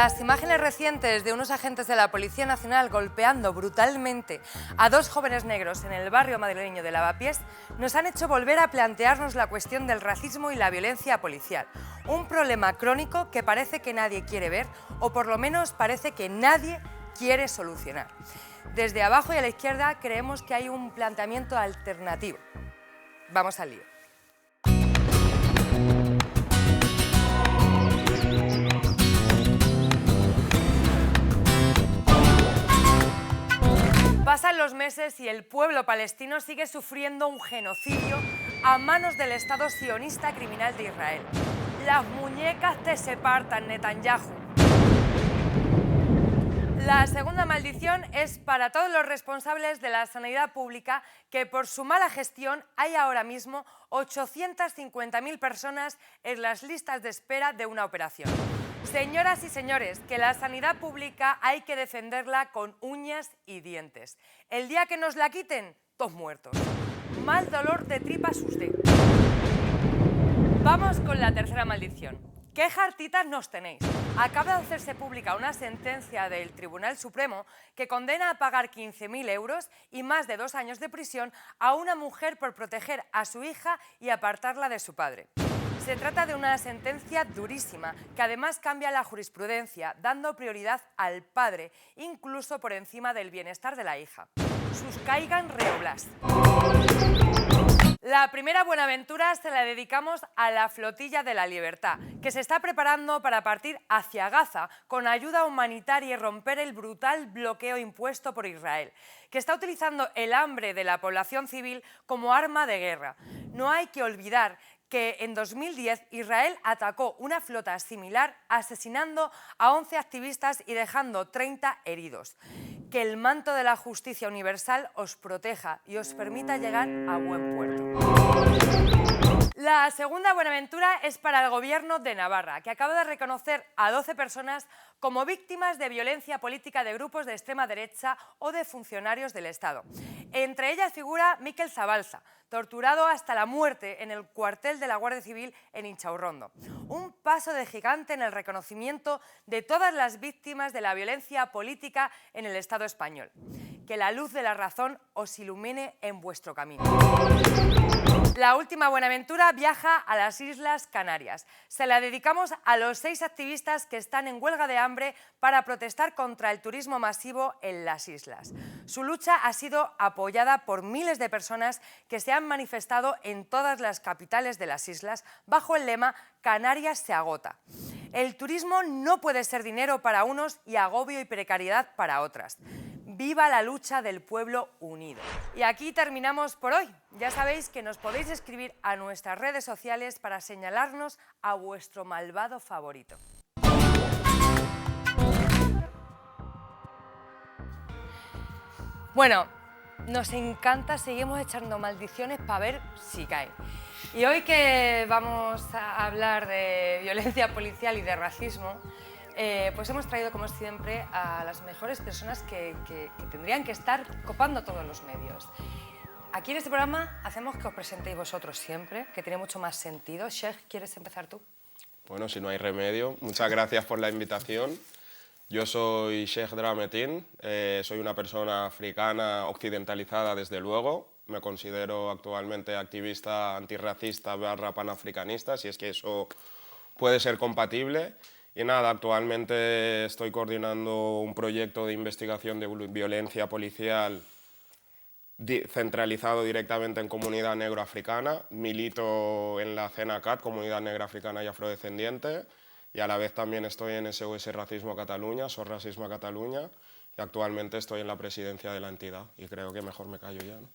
Las imágenes recientes de unos agentes de la Policía Nacional golpeando brutalmente a dos jóvenes negros en el barrio madrileño de Lavapiés nos han hecho volver a plantearnos la cuestión del racismo y la violencia policial. Un problema crónico que parece que nadie quiere ver, o por lo menos parece que nadie quiere solucionar. Desde abajo y a la izquierda creemos que hay un planteamiento alternativo. Vamos al lío. Pasan los meses y el pueblo palestino sigue sufriendo un genocidio a manos del Estado sionista criminal de Israel. Las muñecas te separan, Netanyahu. La segunda maldición es para todos los responsables de la sanidad pública, que por su mala gestión hay ahora mismo 850.000 personas en las listas de espera de una operación. Señoras y señores, que la sanidad pública hay que defenderla con uñas y dientes. El día que nos la quiten, todos muertos. Mal dolor de tripas usted. Vamos con la tercera maldición. ¿Qué jartitas nos tenéis? Acaba de hacerse pública una sentencia del Tribunal Supremo que condena a pagar 15.000 euros y más de 2 años de prisión a una mujer por proteger a su hija y apartarla de su padre. Se trata de una sentencia durísima que además cambia la jurisprudencia, dando prioridad al padre, incluso por encima del bienestar de la hija. Suscaigan reoblast. La primera buenaventura se la dedicamos a la Flotilla de la Libertad, que se está preparando para partir hacia Gaza con ayuda humanitaria y romper el brutal bloqueo impuesto por Israel, que está utilizando el hambre de la población civil como arma de guerra. No hay que olvidar que en 2010 Israel atacó una flota similar, asesinando a 11 activistas y dejando 30 heridos. Que el manto de la justicia universal os proteja y os permita llegar a buen puerto. La segunda buenaventura es para el Gobierno de Navarra, que acaba de reconocer a 12 personas como víctimas de violencia política de grupos de extrema derecha o de funcionarios del Estado. Entre ellas figura Mikel Zabalza, torturado hasta la muerte en el cuartel de la Guardia Civil en Inchaurrondo. Un paso de gigante en el reconocimiento de todas las víctimas de la violencia política en el Estado español. Que la luz de la razón os ilumine en vuestro camino. La última buenaventura viaja a las Islas Canarias. Se la dedicamos a los 6 activistas que están en huelga de hambre para protestar contra el turismo masivo en las islas. Su lucha ha sido apoyada por miles de personas que se han manifestado en todas las capitales de las islas bajo el lema Canarias se agota. El turismo no puede ser dinero para unos y agobio y precariedad para otras. ¡Viva la lucha del pueblo unido! Y aquí terminamos por hoy. Ya sabéis que nos podéis escribir a nuestras redes sociales para señalarnos a vuestro malvado favorito. Bueno, nos encanta, seguimos echando maldiciones para ver si caen. Y hoy que vamos a hablar de violencia policial y de racismo, pues hemos traído, como siempre, a las mejores personas que tendrían que estar copando todos los medios. Aquí en este programa hacemos que os presentéis vosotros siempre, que tiene mucho más sentido. Sheikh, ¿quieres empezar tú? Bueno, si no hay remedio. Muchas gracias por la invitación. Yo soy Sheikh Drametin, soy una persona africana occidentalizada desde luego. Me considero actualmente activista antirracista / panafricanista, si es que eso puede ser compatible. Y nada, actualmente estoy coordinando un proyecto de investigación de violencia policial centralizado directamente en comunidad negroafricana. Milito en la CENACAT, Comunidad Negra Africana y Afrodescendiente, y a la vez también estoy en SOS Racismo Cataluña, SOS Racismo Cataluña, y actualmente estoy en la presidencia de la entidad, y creo que mejor me callo ya, ¿no?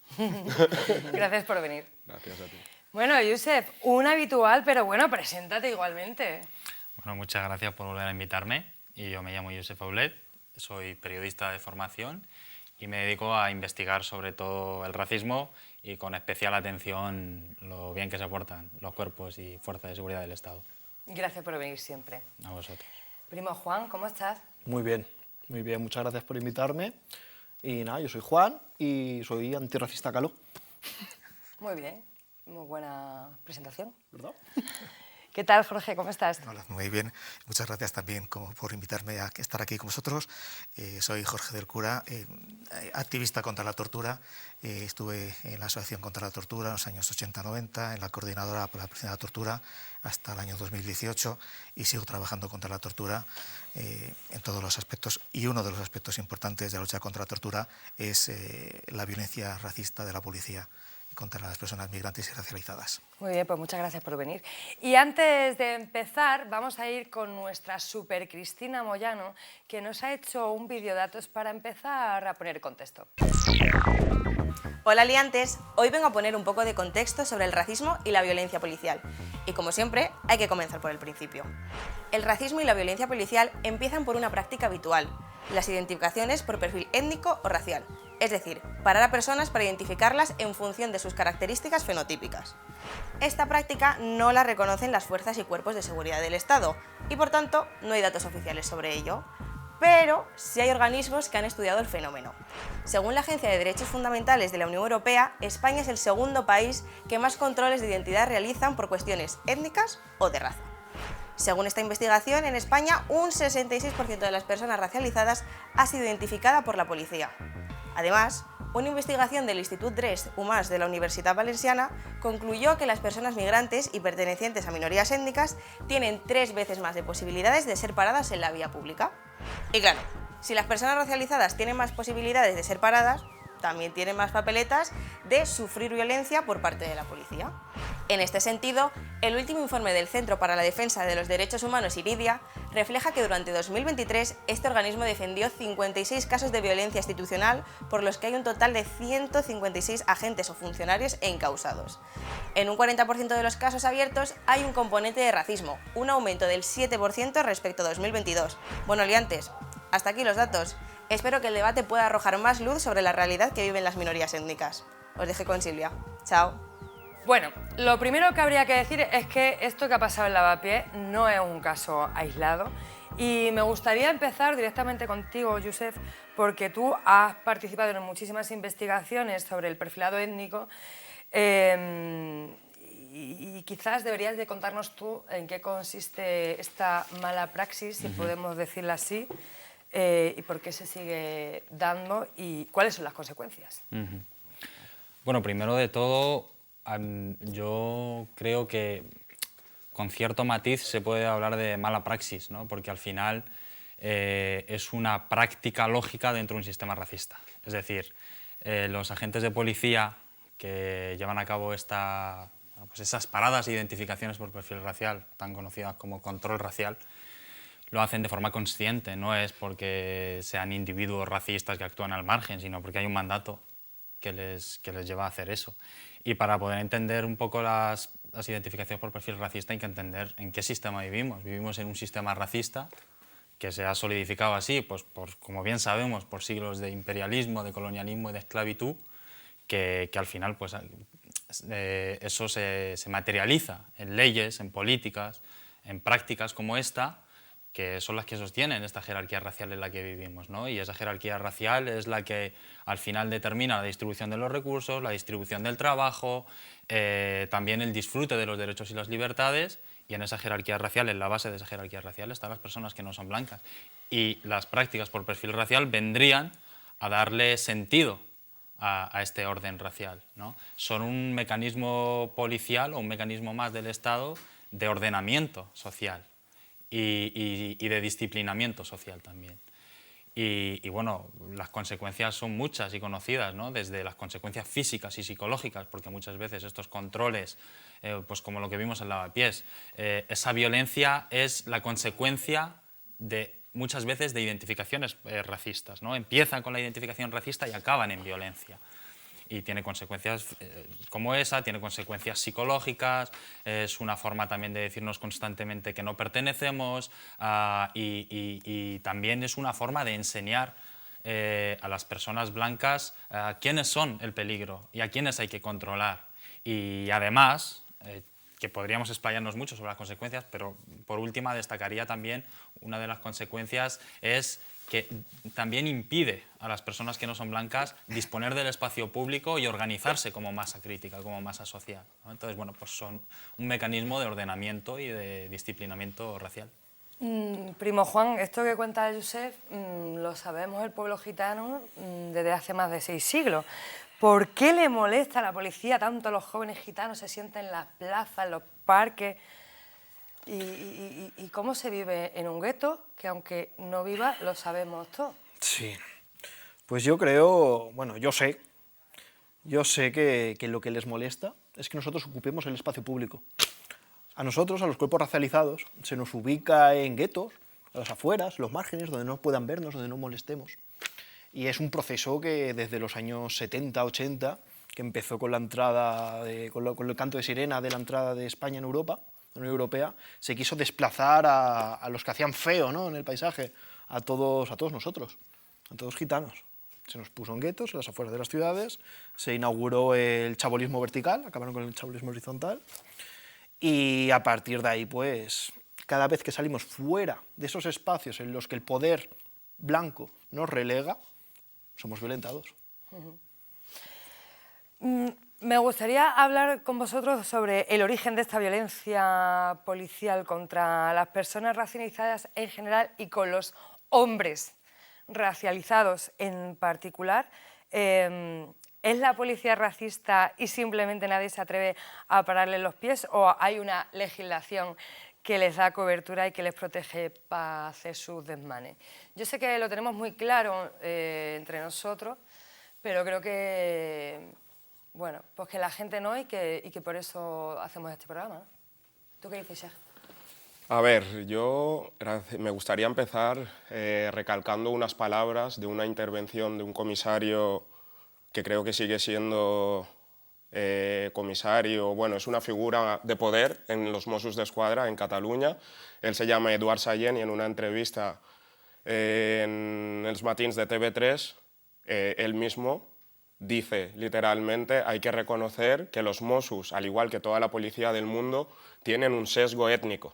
Gracias por venir. Gracias a ti. Bueno, Josep, un habitual, pero bueno, preséntate igualmente. Bueno, muchas gracias por volver a invitarme. Y yo me llamo Josep Aulet, soy periodista de formación y me dedico a investigar sobre todo el racismo y con especial atención lo bien que se portan los cuerpos y fuerzas de seguridad del Estado. Gracias por venir siempre. A vosotros. Primo Juan, ¿cómo estás? Muy bien, muchas gracias por invitarme. Y nada, yo soy Juan y soy antirracista caló. Muy bien, muy buena presentación. ¿Verdad? ¿Qué tal, Jorge? ¿Cómo estás? Hola, muy bien. Muchas gracias también por invitarme a estar aquí con vosotros. Soy Jorge del Cura, activista contra la tortura. Estuve en la Asociación contra la Tortura en los años 80-90, en la Coordinadora por la Prevención de la Tortura hasta el año 2018 y sigo trabajando contra la tortura en todos los aspectos. Y uno de los aspectos importantes de la lucha contra la tortura es la violencia racista de la policía contra las personas migrantes y racializadas. Muy bien, pues muchas gracias por venir. Y antes de empezar, vamos a ir con nuestra super Cristina Moyano, que nos ha hecho un videodatos para empezar a poner contexto. Hola liantes, hoy vengo a poner un poco de contexto sobre el racismo y la violencia policial. Y como siempre, hay que comenzar por el principio. El racismo y la violencia policial empiezan por una práctica habitual, las identificaciones por perfil étnico o racial, es decir, parar a personas para identificarlas en función de sus características fenotípicas. Esta práctica no la reconocen las fuerzas y cuerpos de seguridad del Estado y por tanto no hay datos oficiales sobre ello. Pero sí hay organismos que han estudiado el fenómeno. Según la Agencia de Derechos Fundamentales de la Unión Europea, España es el segundo país que más controles de identidad realizan por cuestiones étnicas o de raza. Según esta investigación, en España un 66% de las personas racializadas ha sido identificada por la policía. Además, una investigación del Institut Drets Humans de la Universitat Valenciana concluyó que las personas migrantes y pertenecientes a minorías étnicas tienen 3 veces más de posibilidades de ser paradas en la vía pública. Y claro, si las personas racializadas tienen más posibilidades de ser paradas, también tienen más papeletas de sufrir violencia por parte de la policía. En este sentido, el último informe del Centro para la Defensa de los Derechos Humanos, IRIDIA, refleja que durante 2023 este organismo defendió 56 casos de violencia institucional, por los que hay un total de 156 agentes o funcionarios encausados. En un 40% de los casos abiertos hay un componente de racismo, un aumento del 7% respecto a 2022. Bueno, liantes, hasta aquí los datos. Espero que el debate pueda arrojar más luz sobre la realidad que viven las minorías étnicas. Os dejo con Silvia. Chao. Bueno, lo primero que habría que decir es que esto que ha pasado en Lavapiés no es un caso aislado y me gustaría empezar directamente contigo, Josep, porque tú has participado en muchísimas investigaciones sobre el perfilado étnico y quizás deberías de contarnos tú en qué consiste esta mala praxis, si podemos decirlo así, y por qué se sigue dando y cuáles son las consecuencias. Bueno, primero de todo, yo creo que con cierto matiz se puede hablar de mala praxis, ¿no? Porque al final es una práctica lógica dentro de un sistema racista. Es decir, los agentes de policía que llevan a cabo esas paradas e identificaciones por perfil racial, tan conocidas como control racial, lo hacen de forma consciente, no es porque sean individuos racistas que actúan al margen, sino porque hay un mandato que les lleva a hacer eso. Y para poder entender un poco las identificaciones por perfil racista hay que entender en qué sistema vivimos. Vivimos en un sistema racista que se ha solidificado así, pues como bien sabemos, por siglos de imperialismo, de colonialismo y de esclavitud, que al final pues, eso se materializa en leyes, en políticas, en prácticas como esta, que son las que sostienen esta jerarquía racial en la que vivimos, ¿no? Y esa jerarquía racial es la que al final determina la distribución de los recursos, la distribución del trabajo, también el disfrute de los derechos y las libertades, y en esa jerarquía racial, en la base de esa jerarquía racial, están las personas que no son blancas. Y las prácticas por perfil racial vendrían a darle sentido a este orden racial, ¿no? Son un mecanismo policial o un mecanismo más del Estado de ordenamiento social. Y de disciplinamiento social también. Y bueno, las consecuencias son muchas y conocidas, ¿no? Desde las consecuencias físicas y psicológicas, porque muchas veces estos controles, pues como lo que vimos en Lavapiés, esa violencia es la consecuencia de muchas veces de identificaciones racistas, ¿no? Empiezan con la identificación racista y acaban en violencia. Y tiene consecuencias como esa, tiene consecuencias psicológicas, es una forma también de decirnos constantemente que no pertenecemos y también es una forma de enseñar a las personas blancas quiénes son el peligro y a quiénes hay que controlar. Y además, que podríamos explayarnos mucho sobre las consecuencias, pero por última destacaría también una de las consecuencias es que también impide a las personas que no son blancas disponer del espacio público y organizarse como masa crítica, como masa social, ¿no? Entonces, bueno, pues son un mecanismo de ordenamiento y de disciplinamiento racial. Primo Juan, esto que cuenta Josep lo sabemos el pueblo gitano desde hace más de 6 siglos. ¿Por qué le molesta a la policía tanto a los jóvenes gitanos se sienten en las plazas, en los parques? ¿Y cómo se vive en un gueto que aunque no viva lo sabemos todos? Sí, pues yo creo, bueno, yo sé que lo que les molesta es que nosotros ocupemos el espacio público. A nosotros, a los cuerpos racializados, se nos ubica en guetos, a las afueras, los márgenes, donde no puedan vernos, donde no molestemos. Y es un proceso que desde los años 70, 80, que empezó con la entrada, con el canto de sirena de la entrada de España en Europa, la Unión Europea, se quiso desplazar a los que hacían feo, ¿no?, en el paisaje, a todos nosotros, a todos gitanos. Se nos puso en guetos, en las afueras de las ciudades, se inauguró el chabolismo vertical, acabaron con el chabolismo horizontal, y a partir de ahí, pues, cada vez que salimos fuera de esos espacios en los que el poder blanco nos relega, somos violentados. Me gustaría hablar con vosotros sobre el origen de esta violencia policial contra las personas racializadas en general y con los hombres racializados en particular. ¿Es la policía racista y simplemente nadie se atreve a pararle los pies o hay una legislación que les da cobertura y que les protege para hacer sus desmanes? Yo sé que lo tenemos muy claro entre nosotros, pero creo que, bueno, pues que la gente no y que por eso hacemos este programa, ¿no? ¿Tú qué dices, Sheikh? A ver, yo me gustaría empezar recalcando unas palabras de una intervención de un comisario que creo que sigue siendo comisario, bueno, es una figura de poder en los Mossos d'Esquadra en Cataluña. Él se llama Eduard Sallent y en una entrevista en Els Matins de TV3, él mismo dice literalmente: hay que reconocer que los Mossos, al igual que toda la policía del mundo, tienen un sesgo étnico.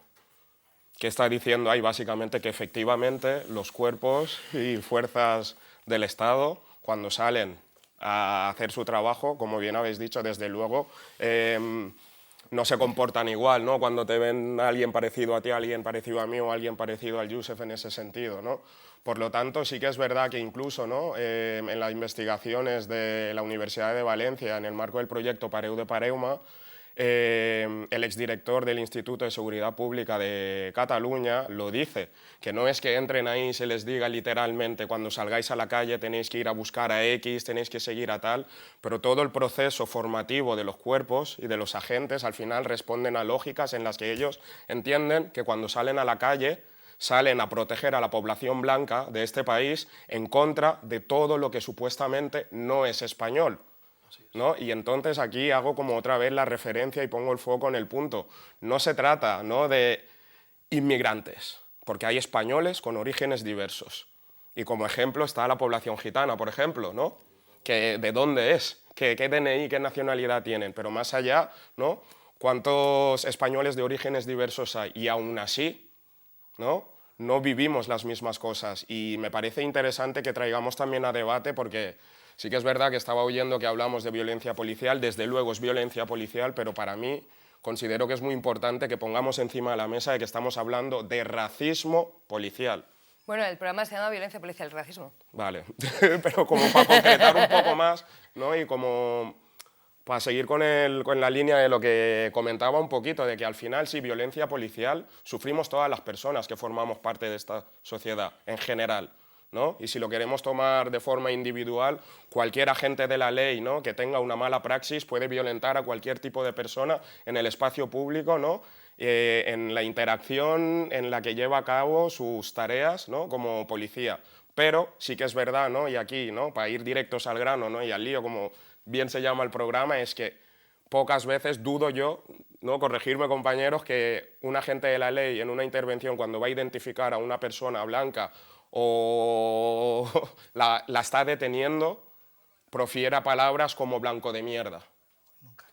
¿Qué está diciendo ahí? Básicamente que efectivamente los cuerpos y fuerzas del Estado, cuando salen a hacer su trabajo, como bien habéis dicho, desde luego, no se comportan igual, ¿no? Cuando te ven a alguien parecido a ti, a alguien parecido a mí o a alguien parecido al Josep en ese sentido, ¿no? Por lo tanto, sí que es verdad que incluso, ¿no?, en las investigaciones de la Universidad de Valencia, en el marco del proyecto Pareu de Pareuma, el exdirector del Instituto de Seguridad Pública de Cataluña lo dice, que no es que entren ahí y se les diga literalmente cuando salgáis a la calle tenéis que ir a buscar a X, tenéis que seguir a tal, pero todo el proceso formativo de los cuerpos y de los agentes al final responden a lógicas en las que ellos entienden que cuando salen a la calle salen a proteger a la población blanca de este país en contra de todo lo que supuestamente no es español, ¿no? Y entonces aquí hago como otra vez la referencia y pongo el foco en el punto. No se trata, ¿no?, de inmigrantes, porque hay españoles con orígenes diversos. Y como ejemplo está la población gitana, por ejemplo, ¿no?, que ¿de dónde es? ¿Qué DNI, qué nacionalidad tienen? Pero más allá, ¿no?, ¿cuántos españoles de orígenes diversos hay? Y aún así, no vivimos las mismas cosas, y me parece interesante que traigamos también a debate, porque sí que es verdad que estaba oyendo que hablamos de violencia policial, desde luego es violencia policial, pero para mí considero que es muy importante que pongamos encima de la mesa de que estamos hablando de racismo policial. Bueno, el programa se llama Violencia Policial y Racismo. Vale, pero como para concretar un poco más, ¿no?, y como para seguir con la línea de lo que comentaba un poquito, de que al final, sí, violencia policial sufrimos todas las personas que formamos parte de esta sociedad, en general, ¿no? Y si lo queremos tomar de forma individual, cualquier agente de la ley, ¿no?, que tenga una mala praxis puede violentar a cualquier tipo de persona en el espacio público, ¿no?, en la interacción en la que lleva a cabo sus tareas, ¿no?, como policía. Pero sí que es verdad, ¿no?, y aquí, ¿no?, para ir directos al grano, ¿no?, y al lío, como bien se llama el programa, es que pocas veces dudo yo, ¿no?, corregirme compañeros, que un agente de la ley en una intervención, cuando va a identificar a una persona blanca o la está deteniendo, profiera palabras como blanco de mierda.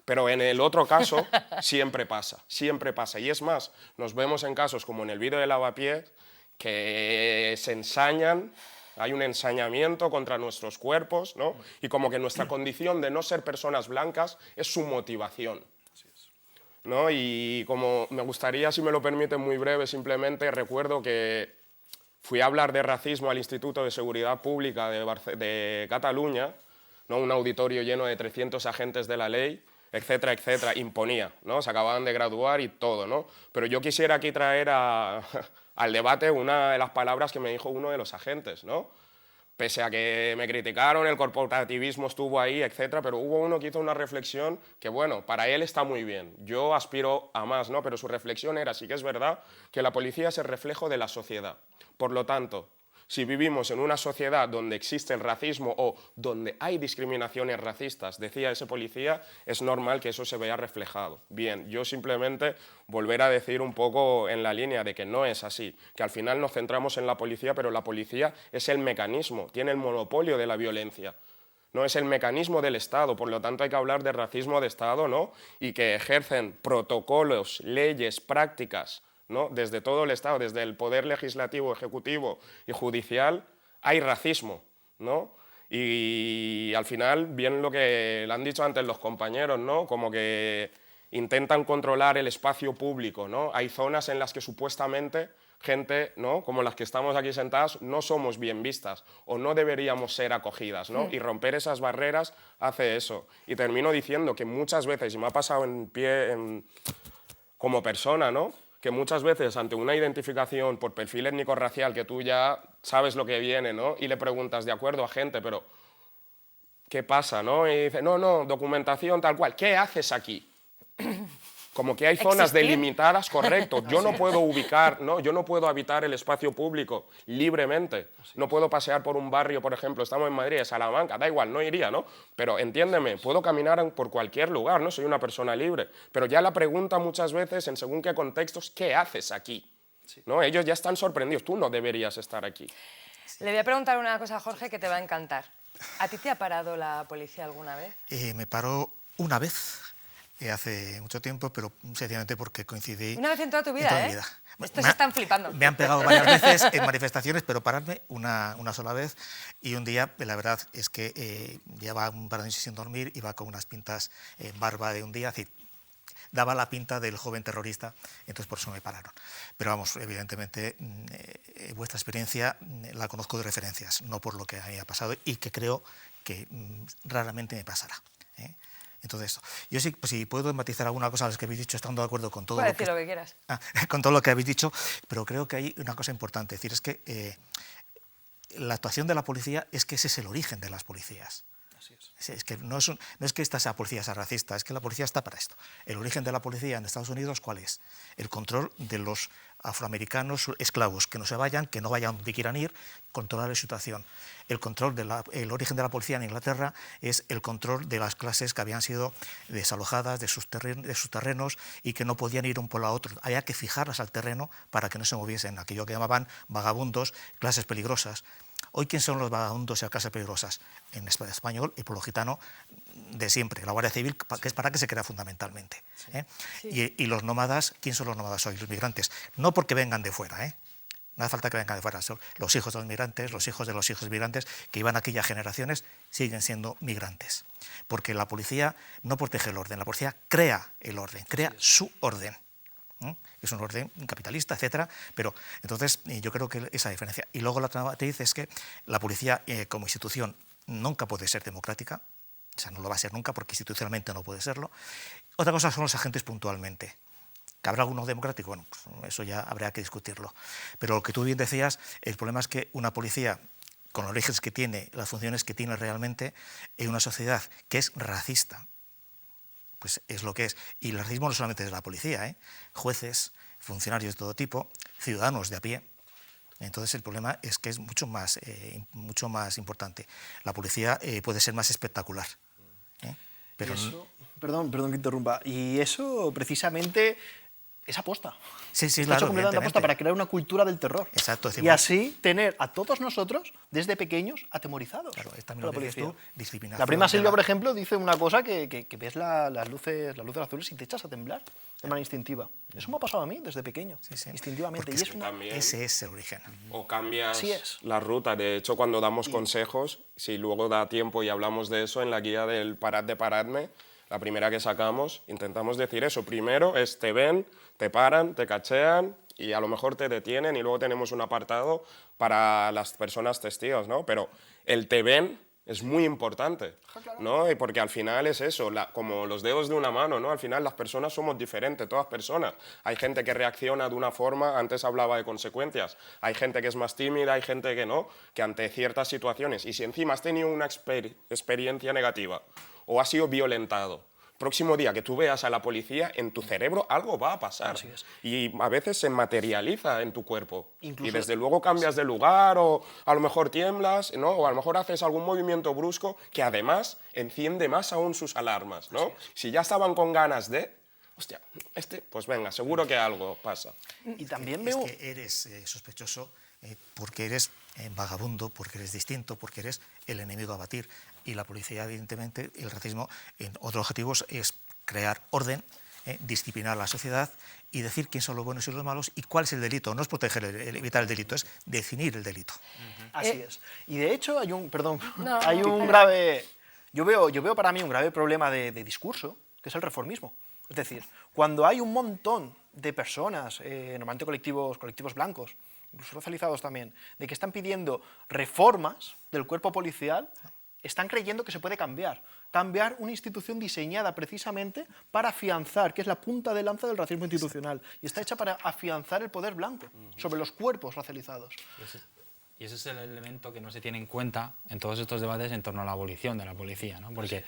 Pero en el otro caso siempre pasa, siempre pasa. Y es más, nos vemos en casos como en el vídeo de Lavapiés, que se ensañan, hay un ensañamiento contra nuestros cuerpos, ¿no? Y como que nuestra condición de no ser personas blancas es su motivación, ¿no? Y como me gustaría, si me lo permiten muy breve, simplemente recuerdo que fui a hablar de racismo al Instituto de Seguridad Pública de Cataluña, ¿no? Un auditorio lleno de 300 agentes de la ley, etcétera, etcétera, imponía, ¿no? Se acababan de graduar y todo, ¿no? Pero yo quisiera aquí traer al debate una de las palabras que me dijo uno de los agentes, ¿no? Pese a que me criticaron, el corporativismo estuvo ahí, etcétera, pero hubo uno que hizo una reflexión que, bueno, para él está muy bien, yo aspiro a más, ¿no? Pero su reflexión era, sí que es verdad, que la policía es el reflejo de la sociedad. Por lo tanto, si vivimos en una sociedad donde existe el racismo o donde hay discriminaciones racistas, decía ese policía, es normal que eso se vea reflejado. Bien, yo simplemente volver a decir un poco en la línea de que no es así, que al final nos centramos en la policía, pero la policía es el mecanismo, tiene el monopolio de la violencia. No es el mecanismo del Estado, por lo tanto hay que hablar de racismo de Estado, ¿no? Y que ejercen protocolos, leyes, prácticas, ¿no? Desde todo el Estado, desde el poder legislativo, ejecutivo y judicial, hay racismo, ¿no? Y al final, bien lo que le han dicho antes los compañeros, ¿no? Como que intentan controlar el espacio público, ¿no? Hay zonas en las que supuestamente gente, ¿no? Como las que estamos aquí sentadas, no somos bien vistas o no deberíamos ser acogidas, ¿no? Y romper esas barreras hace eso. Y termino diciendo que muchas veces, y me ha pasado como persona, ¿no? Que muchas veces ante una identificación por perfil étnico-racial que tú ya sabes lo que viene, ¿no? Y le preguntas, de acuerdo, a gente, pero ¿qué pasa, no? Y dice, no, documentación tal cual, ¿qué haces aquí? Como que hay zonas delimitadas, correcto. Yo no puedo ubicar, ¿no? Yo no puedo habitar el espacio público libremente. No puedo pasear por un barrio, por ejemplo, estamos en Madrid, Salamanca, da igual, no iría, ¿no? Pero entiéndeme, puedo caminar por cualquier lugar, ¿no? Soy una persona libre. Pero ya la pregunta muchas veces, en según qué contextos, ¿qué haces aquí? ¿No? Ellos ya están sorprendidos, tú no deberías estar aquí. Le voy a preguntar una cosa a Jorge que te va a encantar. ¿A ti te ha parado la policía alguna vez? Me paró una vez. Hace mucho tiempo, pero sencillamente porque coincidí... Una vez en toda tu vida, toda mi vida. Estos están flipando. Me han pegado varias veces en manifestaciones, pero pararme una sola vez. Y un día, la verdad es que llevaba un par de noches sin dormir, iba con unas pintas en barba de un día, así, daba la pinta del joven terrorista, entonces por eso me pararon. Pero vamos, evidentemente, vuestra experiencia la conozco de referencias, no por lo que había pasado y que creo que raramente me pasará. Entonces, yo sí, pues, si puedo matizar alguna cosa a las que habéis dicho, estando de acuerdo con todo decir lo que quieras. Con todo lo que habéis dicho, pero creo que hay una cosa importante, es decir, es que la actuación de la policía es que ese es el origen de las policías. Así es. Es que no es que esta policía sea racista, es que la policía está para esto. El origen de la policía en Estados Unidos, ¿cuál es? El control de los afroamericanos esclavos, que no se vayan, que no vayan donde quieran ir, controlar la situación. El origen de la policía en Inglaterra es el control de las clases que habían sido desalojadas de sus terrenos y que no podían ir de un pueblo a otro. Había que fijarlas al terreno para que no se moviesen, aquello que llamaban vagabundos, clases peligrosas. Hoy, ¿quién son los vagabundos y las clases peligrosas? En español, el pueblo gitano de siempre, la Guardia Civil, que es para que se crea fundamentalmente. Sí. Y los nómadas, ¿quién son los nómadas hoy? Los migrantes. No porque vengan de fuera, no hace falta que vengan de fuera, son los hijos de los migrantes, los hijos de los hijos migrantes, que iban aquellas generaciones, siguen siendo migrantes. Porque la policía no protege el orden, la policía crea el orden, crea su orden. Es un orden capitalista, etcétera, pero entonces yo creo que esa diferencia. Y luego la otra matriz es que la policía como institución nunca puede ser democrática, o sea, no lo va a ser nunca porque institucionalmente no puede serlo. Otra cosa son los agentes puntualmente. ¿Que habrá alguno democrático? Bueno, pues eso ya habría que discutirlo. Pero lo que tú bien decías, el problema es que una policía, con los orígenes que tiene, las funciones que tiene realmente, en una sociedad que es racista, pues es lo que es. Y el racismo no solamente es de la policía, jueces, funcionarios de todo tipo, ciudadanos de a pie. Entonces el problema es que es mucho más importante. La policía puede ser más espectacular. Pero eso, perdón que interrumpa. Y eso precisamente es aposta. Sí, sí, Está hecho claro, completamente aposta evidentemente. para crear una cultura del terror. Exacto, Y decimos- así tener a todos nosotros, desde pequeños, atemorizados. Claro, es por también la lo que dices policía. tú, disciplinación La prima de Silvia, la- por ejemplo, dice una cosa que ves las luces azules y te echas a temblar de manera instintiva. Eso me ha pasado a mí desde pequeño, Sí, sí. instintivamente. Porque Y es una... También. Ese es el origen. O cambias Así es. la ruta. De hecho, cuando damos consejos, si luego da tiempo y hablamos de eso, en la guía del parad de paradme, la primera que sacamos, intentamos decir eso. Primero es te ven, te paran, te cachean y a lo mejor te detienen y luego tenemos un apartado para las personas testigos, ¿no? Pero el te ven es muy importante, ¿no? Y porque al final es eso, como los dedos de una mano, ¿no? Al final las personas somos diferentes, todas personas. Hay gente que reacciona de una forma, antes hablaba de consecuencias, hay gente que es más tímida, hay gente que no, que ante ciertas situaciones, y si encima has tenido una experiencia negativa o has sido violentado, próximo día que tú veas a la policía, en tu cerebro algo va a pasar. Así es. Y a veces se materializa en tu cuerpo. Incluso- Y desde luego cambias de lugar o a lo mejor tiemblas, ¿no? O a lo mejor haces algún movimiento brusco que además enciende más aún sus alarmas, ¿no? Si ya estaban con ganas de, hostia, pues venga, seguro que algo pasa. Y también Es veo... que eres sospechoso porque eres vagabundo, porque eres distinto, porque eres el enemigo a batir. Y la policía, evidentemente, el racismo, en otros objetivos es crear orden, disciplinar a la sociedad y decir quién son los buenos y los malos y cuál es el delito. No es proteger, evitar el delito, es definir el delito. Así es. Y de hecho hay un, perdón, No, hay un grave, yo veo para mí un grave problema de discurso, que es el reformismo. Es decir, cuando hay un montón de personas, normalmente colectivos blancos, incluso racializados también, de que están pidiendo reformas del cuerpo policial, están creyendo que se puede cambiar una institución diseñada precisamente para afianzar, que es la punta de lanza del racismo institucional, y está hecha para afianzar el poder blanco sobre los cuerpos racializados. Y ese es el elemento que no se tiene en cuenta en todos estos debates en torno a la abolición de la policía, ¿no? Porque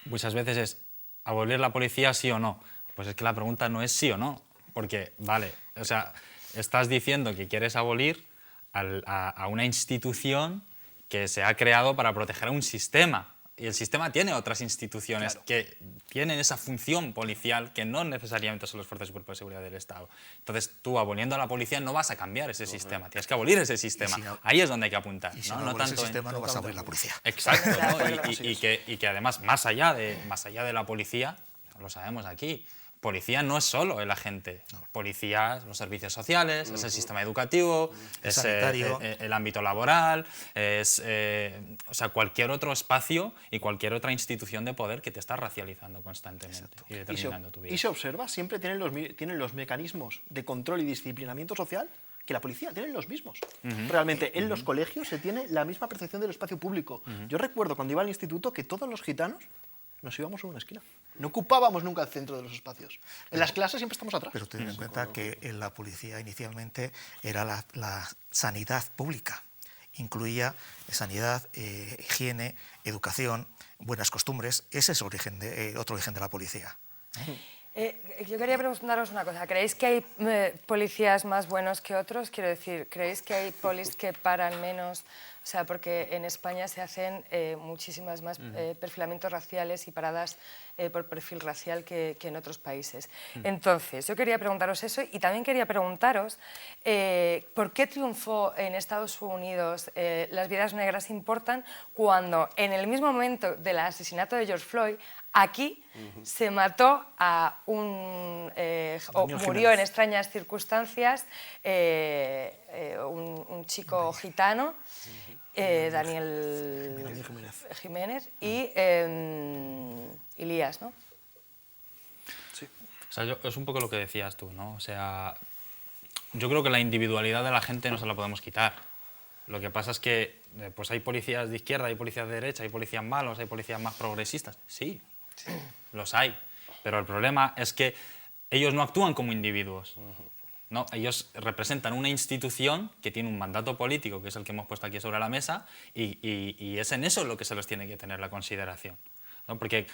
muchas veces es abolir la policía sí o no. Pues es que la pregunta no es sí o no, porque, vale, o sea, estás diciendo que quieres abolir a una institución que se ha creado para proteger a un sistema. Y el sistema tiene otras instituciones que tienen esa función policial que no necesariamente son las fuerzas y cuerpos de seguridad del Estado. Entonces, tú aboliendo a la policía no vas a cambiar ese sistema, tienes que abolir ese sistema. si no- Ahí es donde hay que apuntar. Y si ¿no? no, No aboles tanto el en- sistema no vas a abrir la policía. Exacto, ¿no? Así y que además, más allá de la policía, lo sabemos aquí, policía no es solo el agente. Policía, los servicios sociales, es el sistema educativo, es sanitario. el ámbito laboral, es o sea, cualquier otro espacio y cualquier otra institución de poder que te está racializando constantemente y determinando tu vida. Y se observa, siempre tienen los mecanismos de control y disciplinamiento social que la policía, tienen los mismos. Realmente, en los colegios se tiene la misma percepción del espacio público. Yo recuerdo cuando iba al instituto que todos los gitanos nos íbamos a una esquina. No ocupábamos nunca el centro de los espacios. En las clases siempre estamos atrás. Pero ten en cuenta que en la policía inicialmente era la sanidad pública. Incluía sanidad, higiene, educación, buenas costumbres. Ese es otro origen de la policía. Yo quería preguntaros una cosa. ¿Creéis que hay policías más buenos que otros? Quiero decir, ¿creéis que hay polis que paran menos? O sea, porque en España se hacen muchísimas más perfilamientos raciales y paradas por perfil racial que en otros países. Entonces, yo quería preguntaros eso y también quería preguntaros por qué triunfó en Estados Unidos las vidas negras importan cuando en el mismo momento del asesinato de George Floyd aquí se mató a o Daniel murió Jiménez. en extrañas circunstancias un chico gitano, Daniel Jiménez y Elías, ¿no? O sea, es un poco lo que decías tú, ¿no? O sea, yo creo que la individualidad de la gente no se la podemos quitar. Lo que pasa es que pues hay policías de izquierda, hay policías de derecha, hay policías malos, hay policías más progresistas. Sí, los hay. Pero el problema es que ellos no actúan como individuos. No, ellos representan una institución que tiene un mandato político, que es el que hemos puesto aquí sobre la mesa, y es en eso lo que se les tiene que tener la consideración, ¿no? Porque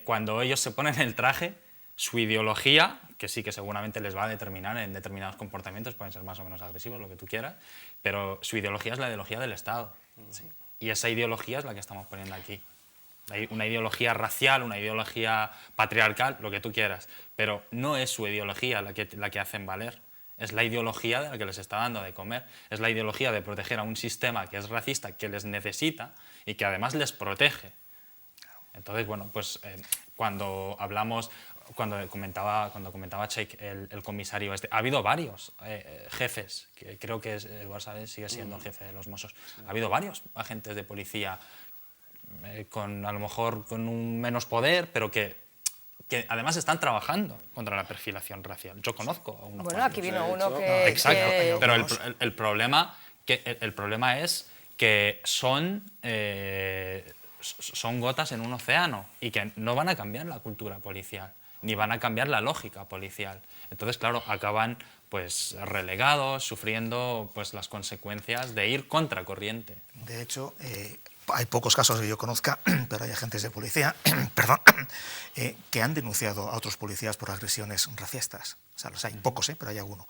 cuando ellos se ponen el traje, su ideología, que sí que seguramente les va a determinar en determinados comportamientos, pueden ser más o menos agresivos, lo que tú quieras, pero su ideología es la ideología del Estado. Y esa ideología es la que estamos poniendo aquí. Hay una ideología racial, una ideología patriarcal, lo que tú quieras, pero no es su ideología la que hacen valer. Es la ideología de la que les está dando de comer, es la ideología de proteger a un sistema que es racista, que les necesita y que además les protege. Entonces, bueno, pues cuando comentaba Cheik, el comisario este, ha habido varios jefes, que creo que Eduard Sabés sigue siendo el jefe de los Mossos, ha habido varios agentes de policía a lo mejor con un menos poder, pero que además están trabajando contra la perfilación racial. Yo conozco a unos Bueno, aquí cuantos. vino uno que... Exacto, que- pero el problema es que son gotas en un océano y que no van a cambiar la cultura policial, ni van a cambiar la lógica policial. Entonces, claro, acaban pues relegados, sufriendo pues las consecuencias de ir contracorriente. De hecho, hay pocos casos que yo conozca, pero hay agentes de policía perdón, que han denunciado a otros policías por agresiones racistas. O sea, los hay pocos, pero hay alguno.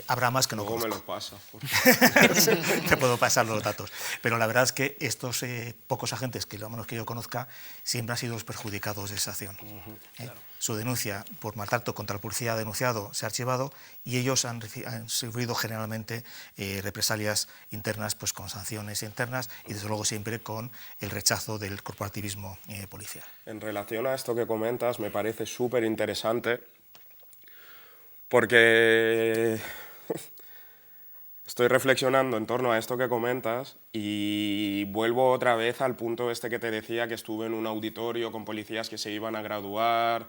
Habrá más que no Luego me conozco. lo pasa. por favor. Te puedo pasar los datos. Pero la verdad es que estos pocos agentes, que lo menos que yo conozca, siempre han sido los perjudicados de esa acción. Su denuncia por maltrato contra el policía denunciado se ha archivado y ellos han sufrido generalmente represalias internas, pues con sanciones internas y desde luego siempre con el rechazo del corporativismo policial. En relación a esto que comentas, me parece súper interesante porque estoy reflexionando en torno a esto que comentas y vuelvo otra vez al punto este que te decía, que estuve en un auditorio con policías que se iban a graduar,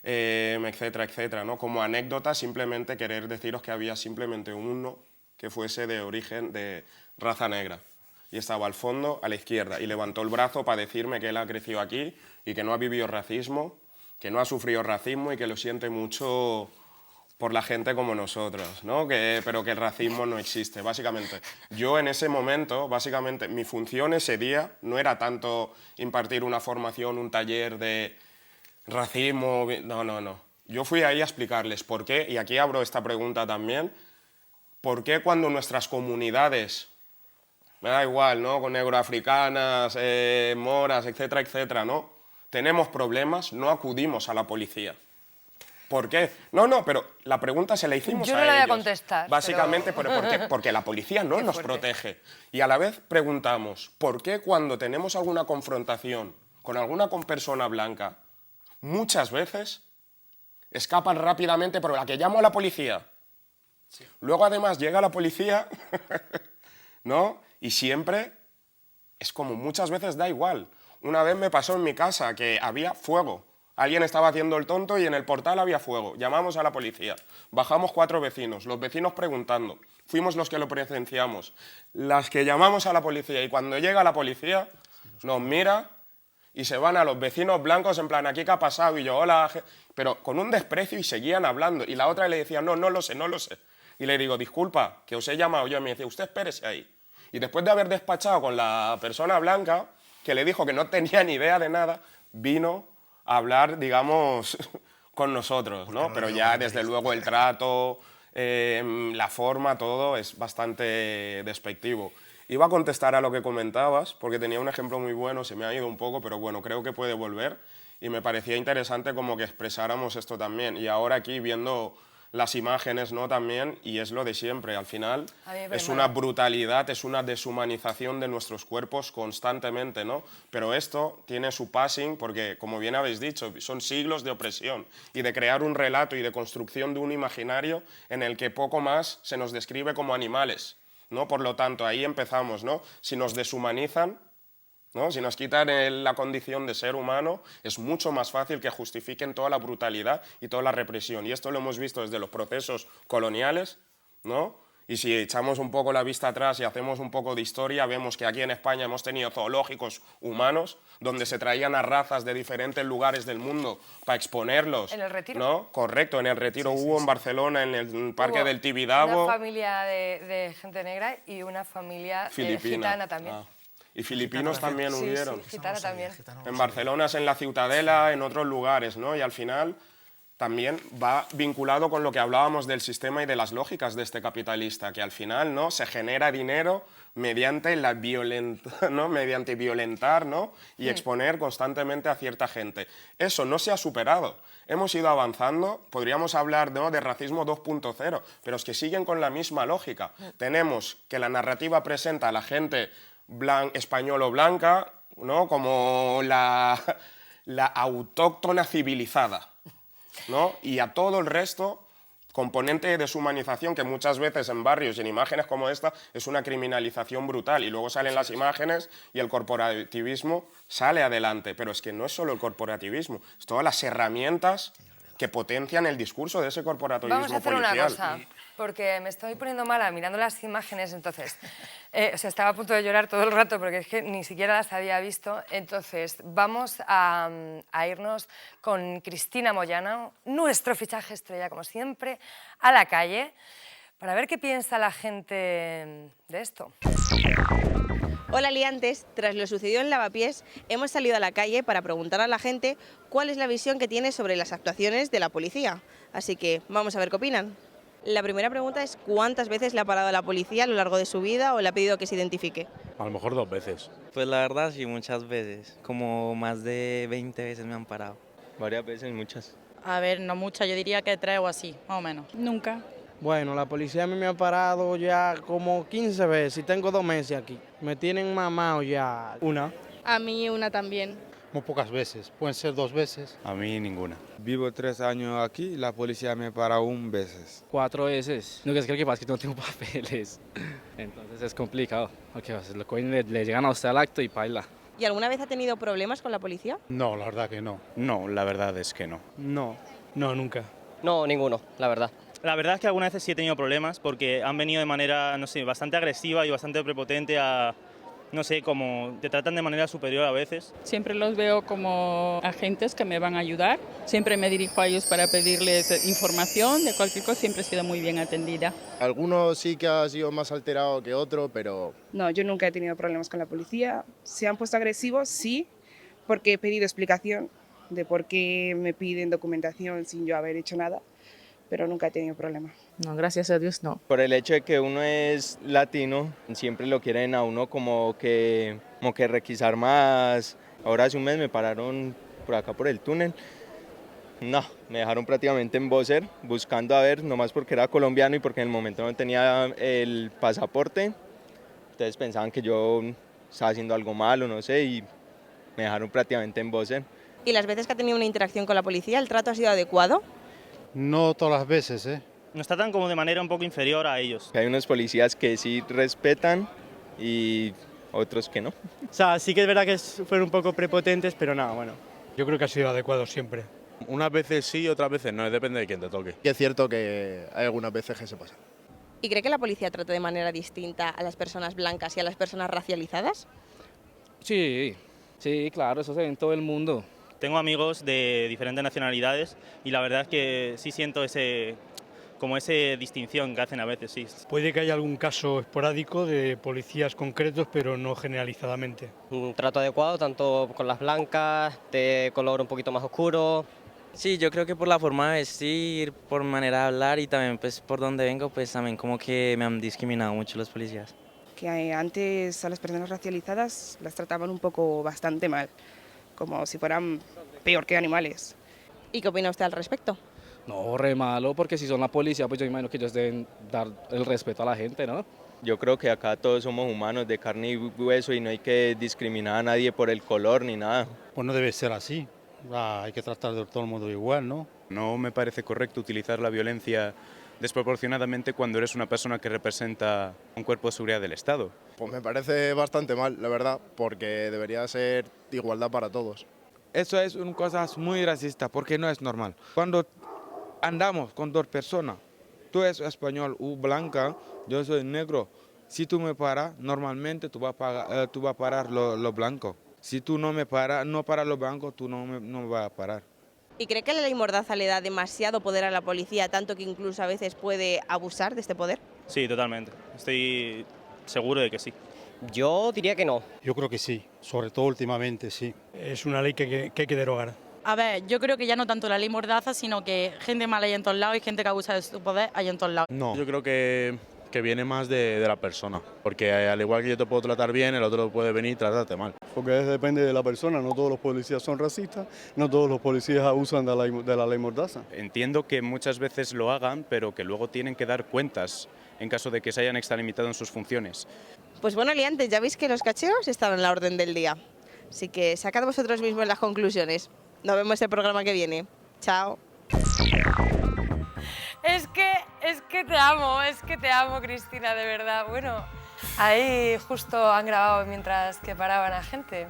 etcétera, etcétera, ¿no? Como anécdota, simplemente querer deciros que había simplemente uno que fuese de origen de raza negra y estaba al fondo, a la izquierda, y levantó el brazo para decirme que él ha crecido aquí y que no ha vivido racismo, que no ha sufrido racismo y que lo siente mucho por la gente como nosotros, ¿no? Pero que el racismo no existe, básicamente. Yo en ese momento, básicamente, mi función ese día no era tanto impartir una formación, un taller de racismo, no. Yo fui ahí a explicarles por qué, y aquí abro esta pregunta también, por qué cuando nuestras comunidades, me da igual, ¿no? Con negroafricanas, moras, etcétera, etcétera, ¿no? Tenemos problemas, no acudimos a la policía. ¿Por qué? No, pero la pregunta se la hicimos Yo a no la voy a ellos. contestar, Básicamente, pero- ¿por qué? Porque la policía no nos protege. Y a la vez preguntamos, ¿por qué cuando tenemos alguna confrontación con alguna persona blanca, muchas veces escapan rápidamente, pero la que llamo a la policía? Sí. Luego además llega la policía, ¿no? Y siempre es como muchas veces da igual. Una vez me pasó en mi casa que había fuego. Alguien estaba haciendo el tonto y en el portal había fuego. Llamamos a la policía. Bajamos 4 vecinos, los vecinos preguntando. Fuimos los que lo presenciamos. Las que llamamos a la policía y cuando llega la policía nos mira y se van a los vecinos blancos en plan, ¿aquí qué ha pasado? Y yo, hola, pero con un desprecio y seguían hablando. Y la otra le decía, no lo sé. Y le digo, disculpa, que os he llamado yo. Y me decía, usted espérese ahí. Y después de haber despachado con la persona blanca, que le dijo que no tenía ni idea de nada, vino a hablar, digamos, con nosotros, ¿no? Pero ya desde luego el trato, la forma, todo es bastante despectivo. Iba a contestar a lo que comentabas, porque tenía un ejemplo muy bueno, se me ha ido un poco, pero bueno, creo que puede volver. Y me parecía interesante como que expresáramos esto también. Y ahora aquí viendo las imágenes, ¿no? También, y es lo de siempre, al final es una brutalidad, es una deshumanización de nuestros cuerpos constantemente, ¿no? Pero esto tiene su passing porque, como bien habéis dicho, son siglos de opresión y de crear un relato y de construcción de un imaginario en el que poco más se nos describe como animales, ¿no? Por lo tanto, ahí empezamos, ¿no? Si nos deshumanizan, ¿no? Si nos quitan la condición de ser humano, es mucho más fácil que justifiquen toda la brutalidad y toda la represión. Y esto lo hemos visto desde los procesos coloniales, ¿no? Y si echamos un poco la vista atrás y hacemos un poco de historia, vemos que aquí en España hemos tenido zoológicos humanos, donde se traían a razas de diferentes lugares del mundo para exponerlos. ¿En el Retiro? ¿No? Correcto, en el Retiro hubo, en Barcelona, en el Parque del Tibidabo. Una familia de gente negra y una familia gitana también. Y filipinos también hubieron. Sí, gitana también. En Barcelona, en la Ciutadela, en otros lugares, ¿no? Y al final también va vinculado con lo que hablábamos del sistema y de las lógicas de este capitalista, que al final, ¿no?, se genera dinero mediante mediante violentar, ¿no?, y exponer constantemente a cierta gente. Eso no se ha superado. Hemos ido avanzando, podríamos hablar, ¿no?, de racismo 2.0, pero es que siguen con la misma lógica. Tenemos que la narrativa presenta a la gente española o blanca, ¿no?, como la autóctona civilizada, ¿no?, y a todo el resto, componente de deshumanización que muchas veces en barrios y en imágenes como esta es una criminalización brutal, y luego salen las imágenes y el corporativismo sale adelante. Pero es que no es solo el corporativismo, es todas las herramientas que potencian el discurso de ese corporativismo Vamos a hacer policial. una cosa, porque me estoy poniendo mala mirando las imágenes, entonces, estaba a punto de llorar todo el rato porque es que ni siquiera las había visto. Entonces, vamos a irnos con Cristina Moyano, nuestro fichaje estrella, como siempre, a la calle, para ver qué piensa la gente de esto. Hola liantes, tras lo sucedido en Lavapiés, hemos salido a la calle para preguntar a la gente cuál es la visión que tiene sobre las actuaciones de la policía. Así que vamos a ver qué opinan. La primera pregunta es ¿cuántas veces le ha parado la policía a lo largo de su vida o le ha pedido que se identifique? A lo mejor 2 veces. Pues la verdad sí, muchas veces. Como más de 20 veces me han parado. Varias veces, muchas. A ver, no muchas, yo diría que 3 o así, más o menos. Nunca. Bueno, la policía a mí me ha parado ya como 15 veces y tengo 2 meses aquí. Me tienen mamado ya. Una. A mí una también. Muy pocas veces, pueden ser 2 veces. A mí ninguna. Vivo 3 años aquí, la policía me para 1 vez. 4 veces. Lo que pasa es que no tengo papeles. Entonces es complicado. Porque le llegan a usted al acto y baila. ¿Y alguna vez ha tenido problemas con la policía? No, la verdad que no. No, la verdad es que no. No, nunca. No, ninguno, la verdad. La verdad es que algunas veces sí he tenido problemas porque han venido de manera, no sé, bastante agresiva y bastante prepotente a, no sé, como te tratan de manera superior a veces. Siempre los veo como agentes que me van a ayudar. Siempre me dirijo a ellos para pedirles información de cualquier cosa. Siempre he sido muy bien atendida. Algunos sí que ha sido más alterado que otro, pero... No, yo nunca he tenido problemas con la policía. ¿Se han puesto agresivos? Sí, porque he pedido explicación de por qué me piden documentación sin yo haber hecho nada, pero nunca he tenido problema. No, gracias a Dios no. Por el hecho de que uno es latino, siempre lo quieren a uno como que requisar más. Ahora hace un mes me pararon por acá por el túnel. No, me dejaron prácticamente en Bóser buscando a ver, nomás porque era colombiano y porque en el momento no tenía el pasaporte. Entonces pensaban que yo estaba haciendo algo malo, no sé, y me dejaron prácticamente en Bóser. ¿Y las veces que ha tenido una interacción con la policía, el trato ha sido adecuado? No todas las veces, ¿eh? Nos tratan como de manera un poco inferior a ellos. Hay unos policías que sí respetan y otros que no. O sea, sí que es verdad que fueron un poco prepotentes, pero nada, bueno. Yo creo que ha sido adecuado siempre. Unas veces sí, otras veces no, depende de quién te toque. Y es cierto que hay algunas veces que se pasa. ¿Y cree que la policía trata de manera distinta a las personas blancas y a las personas racializadas? Sí, claro, eso se ve en todo el mundo. Tengo amigos de diferentes nacionalidades y la verdad es que sí siento esa distinción que hacen a veces, sí. Puede que haya algún caso esporádico de policías concretos, pero no generalizadamente. Un trato adecuado, tanto con las blancas, de color un poquito más oscuro. Sí, yo creo que por la forma de vestir, por manera de hablar y también pues por donde vengo, pues también como que me han discriminado mucho los policías. Que antes a las personas racializadas las trataban un poco bastante mal, como si fueran peor que animales. ¿Y qué opina usted al respecto? No, re malo, porque si son la policía, pues yo imagino que ellos deben dar el respeto a la gente, ¿no? Yo creo que acá todos somos humanos de carne y hueso y no hay que discriminar a nadie por el color ni nada. Pues no debe ser así. Hay que tratar de todo el mundo igual, ¿no? No me parece correcto utilizar la violencia desproporcionadamente cuando eres una persona que representa un cuerpo de seguridad del Estado. Pues me parece bastante mal, la verdad, porque debería ser igualdad para todos. Eso es una cosa muy racista porque no es normal. Cuando andamos con 2 personas, tú eres español o blanca, yo soy negro, si tú me paras, normalmente tú vas a parar lo blanco. Si tú no paras lo blanco, tú no me vas a parar. ¿Y cree que la ley Mordaza le da demasiado poder a la policía, tanto que incluso a veces puede abusar de este poder? Sí, totalmente. Estoy seguro de que sí. Yo diría que no. Yo creo que sí, sobre todo últimamente, sí. Es una ley que hay que derogar. A ver, yo creo que ya no tanto la ley Mordaza, sino que gente mala hay en todos lados y gente que abusa de su poder hay en todos lados. No, yo creo que viene más de la persona, porque al igual que yo te puedo tratar bien, el otro puede venir y tratarte mal. Porque depende de la persona, no todos los policías son racistas, no todos los policías abusan de la ley Mordaza. Entiendo que muchas veces lo hagan, pero que luego tienen que dar cuentas en caso de que se hayan extralimitado en sus funciones. Pues bueno, liantes, ya veis que los cacheos están en la orden del día. Así que sacad vosotros mismos las conclusiones. Nos vemos el programa que viene. Chao. Es que te amo, Cristina, de verdad. Bueno, ahí justo han grabado mientras que paraban a gente.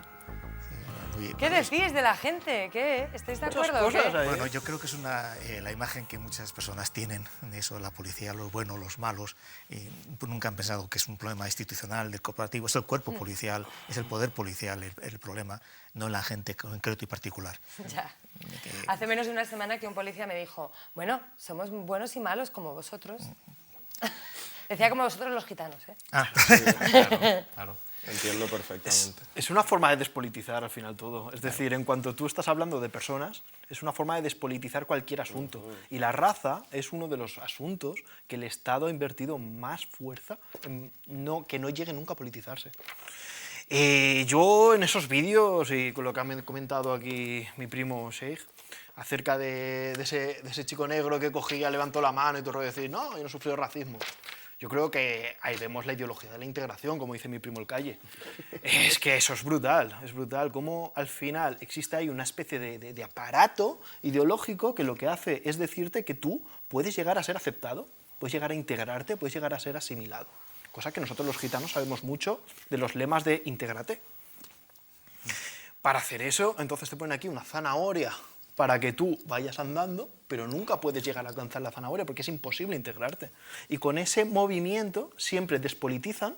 ¿Qué decís de la gente? ¿Qué? ¿Estáis de acuerdo? ¿O qué? Bueno, yo creo que es la imagen que muchas personas tienen de eso, la policía, los buenos, los malos. Nunca han pensado que es un problema institucional, del corporativo. Es el cuerpo policial, es el poder policial el problema, no la gente concreto y particular. Ya. Hace menos de una semana que un policía me dijo, bueno, somos buenos y malos como vosotros. Decía como vosotros los gitanos, ¿eh? Claro. Entiendo perfectamente. Es una forma de despolitizar al final todo. Es decir, en cuanto tú estás hablando de personas, es una forma de despolitizar cualquier asunto. Y la raza es uno de los asuntos que el Estado ha invertido más fuerza en que no llegue nunca a politizarse. Yo en esos vídeos, y con lo que ha comentado aquí mi primo Sheikh, acerca de ese chico negro que cogía, levantó la mano y todo el rollo, decir, no, yo no sufrí racismo. Yo creo que ahí vemos la ideología de la integración, como dice mi primo el Calle. Es que eso es brutal cómo al final existe ahí una especie de aparato ideológico que lo que hace es decirte que tú puedes llegar a ser aceptado, puedes llegar a integrarte, puedes llegar a ser asimilado. Cosa que nosotros los gitanos sabemos mucho de los lemas de intégrate. Para hacer eso, entonces te ponen aquí una zanahoria para que tú vayas andando, pero nunca puedes llegar a alcanzar la zanahoria porque es imposible integrarte. Y con ese movimiento siempre despolitizan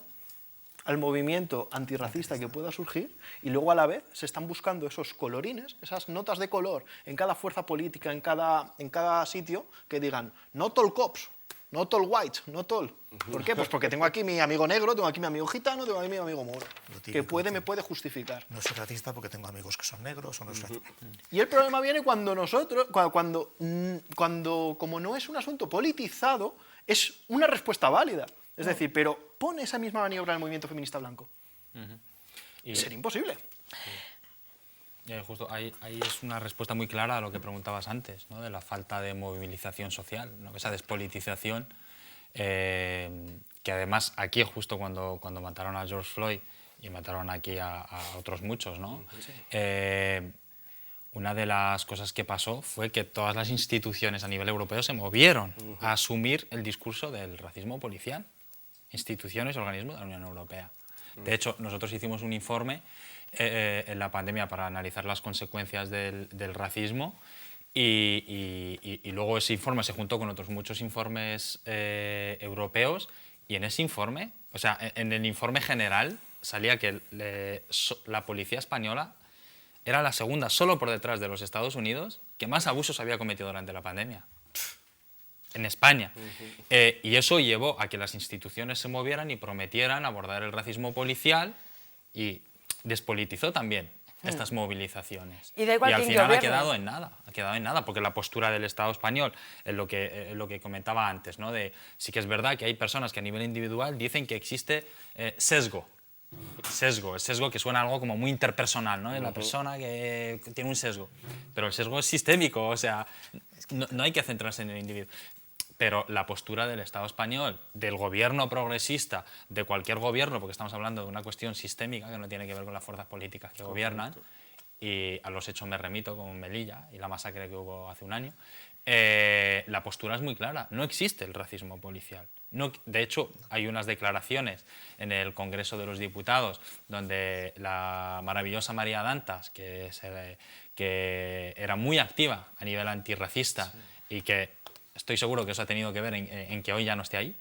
al movimiento antirracista que pueda surgir y luego a la vez se están buscando esos colorines, esas notas de color en cada fuerza política, en cada sitio, que digan not all cops, not all whites, not all. ¿Por qué? Pues porque tengo aquí mi amigo negro, tengo aquí mi amigo gitano, tengo aquí mi amigo moro, que me puede justificar. No soy racista porque tengo amigos que son negros o no soy racista. Y el problema viene cuando nosotros, cuando como no es un asunto politizado, es una respuesta válida. Es decir, pero pone esa misma maniobra en el movimiento feminista blanco. Sería imposible. Justo ahí es una respuesta muy clara a lo que preguntabas antes, ¿no? De la falta de movilización social, ¿no? Esa despolitización, que además aquí justo cuando mataron a George Floyd y mataron aquí a otros muchos, ¿no? Una de las cosas que pasó fue que todas las instituciones a nivel europeo se movieron a asumir el discurso del racismo policial, instituciones y organismos de la Unión Europea. De hecho, nosotros hicimos un informe en la pandemia para analizar las consecuencias del racismo y luego ese informe se juntó con otros muchos informes europeos y en ese informe, o sea, en el informe general salía que la policía española era la segunda, solo por detrás de los Estados Unidos, que más abusos había cometido durante la pandemia. En España. Y eso llevó a que las instituciones se movieran y prometieran abordar el racismo policial y despolitizó también estas movilizaciones. Y al final ha quedado en nada, porque la postura del Estado español, es lo que comentaba antes, ¿no? Sí que es verdad que hay personas que a nivel individual dicen que existe sesgo que suena algo como muy interpersonal, ¿no? La persona que tiene un sesgo, pero el sesgo es sistémico, o sea, no hay que centrarse en el individuo. Pero la postura del Estado español, del gobierno progresista, de cualquier gobierno, porque estamos hablando de una cuestión sistémica que no tiene que ver con las fuerzas políticas que gobiernan, y a los hechos me remito con Melilla y la masacre que hubo hace un año, la postura es muy clara, no existe el racismo policial. No, de hecho, hay unas declaraciones en el Congreso de los Diputados donde la maravillosa María Dantas, que era muy activa a nivel antirracista y que estoy seguro que eso ha tenido que ver en que hoy ya no esté ahí,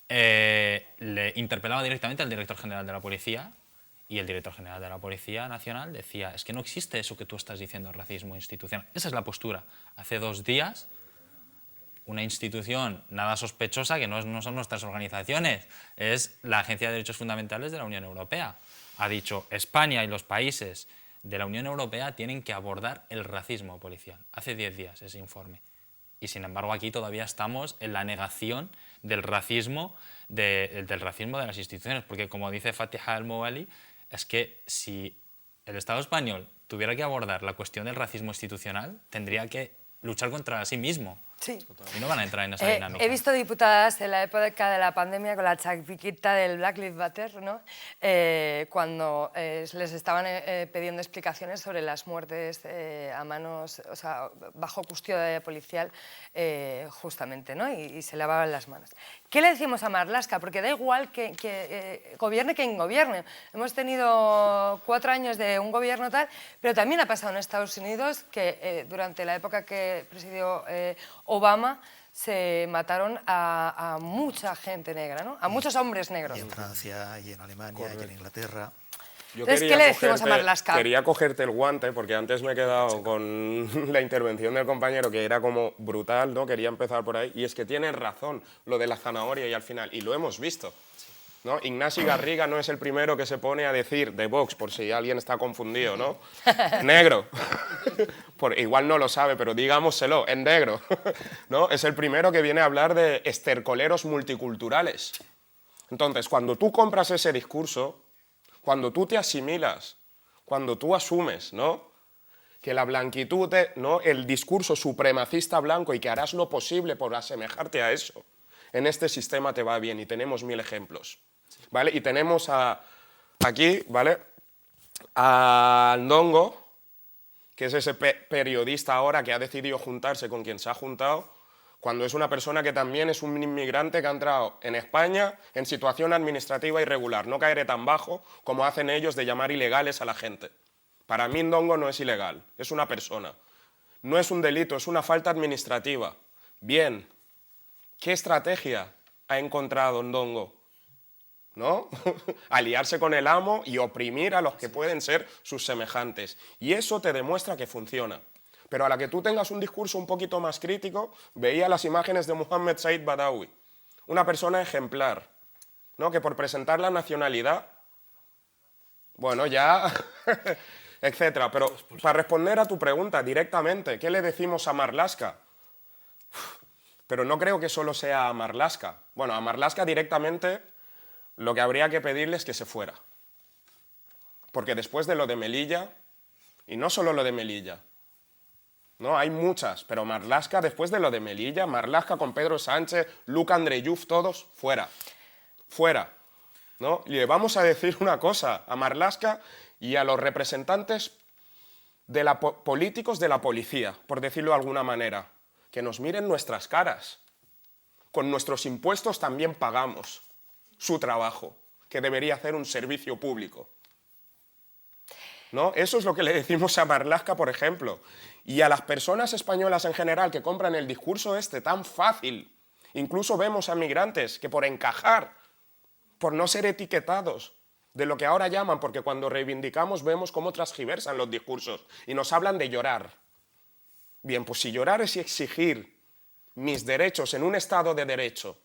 le interpelaba directamente al director general de la Policía y el director general de la Policía Nacional decía, es que no existe eso que tú estás diciendo, racismo institucional. Esa es la postura. Hace 2 días, una institución nada sospechosa, que no son nuestras organizaciones, es la Agencia de Derechos Fundamentales de la Unión Europea. Ha dicho, España y los países de la Unión Europea tienen que abordar el racismo policial. Hace 10 días ese informe. Y sin embargo aquí todavía estamos en la negación del racismo de las instituciones, porque como dice Fatiha al-Mouali, es que si el Estado español tuviera que abordar la cuestión del racismo institucional, tendría que luchar contra sí mismo. Sí. Y no van a entrar en esa dinámica. He visto diputadas en la época de la pandemia con la chapiquita del Black Lives Matter, ¿no? Cuando les estaban pidiendo explicaciones sobre las muertes a manos, o sea, bajo custodia policial, justamente, ¿no? Y se lavaban las manos. ¿Qué le decimos a Marlaska? Porque da igual que gobierne quien gobierne. Hemos tenido 4 años de un gobierno tal, pero también ha pasado en Estados Unidos que durante la época que presidió Obama se mataron a mucha gente negra, ¿no? A muchos hombres negros. Y en Francia, y en Alemania, y en Inglaterra. Entonces, ¿qué le decimos a Marlaska? Quería cogerte el guante, porque antes me he quedado con la intervención del compañero, que era como brutal, ¿no? Quería empezar por ahí. Y es que tienes razón, lo de la zanahoria y al final, y lo hemos visto, ¿no? Ignasi Garriga no es el primero que se pone a decir, de Vox, por si alguien está confundido, ¿no? Negro. Igual no lo sabe, pero digámoselo, en negro, ¿no? Es el primero que viene a hablar de estercoleros multiculturales. Entonces, cuando tú compras ese discurso, cuando tú te asimilas, cuando tú asumes, ¿no?, que la blanquitud, ¿no?, el discurso supremacista blanco y que harás lo posible por asemejarte a eso, en este sistema te va bien y tenemos 1000 ejemplos, ¿vale? Y tenemos aquí, ¿vale?, a Ndongo, que es ese periodista ahora que ha decidido juntarse con quien se ha juntado, cuando es una persona que también es un inmigrante que ha entrado en España en situación administrativa irregular. No caeré tan bajo como hacen ellos de llamar ilegales a la gente. Para mí Ndongo no es ilegal, es una persona. No es un delito, es una falta administrativa. Bien, ¿qué estrategia ha encontrado Ndongo? ¿No? Aliarse con el amo y oprimir a los que pueden ser sus semejantes. Y eso te demuestra que funciona. Pero a la que tú tengas un discurso un poquito más crítico, veía las imágenes de Mohammed Said Badawi, una persona ejemplar, ¿no?, que por presentar la nacionalidad, bueno, ya, etcétera. Pero para responder a tu pregunta directamente, ¿qué le decimos a Marlaska? Pero no creo que solo sea a Marlaska. Bueno, a Marlaska directamente lo que habría que pedirle es que se fuera. Porque después de lo de Melilla, y no solo lo de Melilla, ¿no? Hay muchas, pero Marlaska, después de lo de Melilla, Marlaska con Pedro Sánchez, Luca Andreyuf, todos, fuera. Fuera. ¿No? Y le vamos a decir una cosa a Marlaska y a los representantes de políticos de la policía, por decirlo de alguna manera, que nos miren nuestras caras. Con nuestros impuestos también pagamos su trabajo, que debería hacer un servicio público, ¿no? Eso es lo que le decimos a Marlaska, por ejemplo. Y a las personas españolas en general que compran el discurso este tan fácil. Incluso vemos a migrantes que por encajar, por no ser etiquetados de lo que ahora llaman, porque cuando reivindicamos vemos cómo transgiversan los discursos y nos hablan de llorar. Bien, pues si llorar es exigir mis derechos en un Estado de Derecho,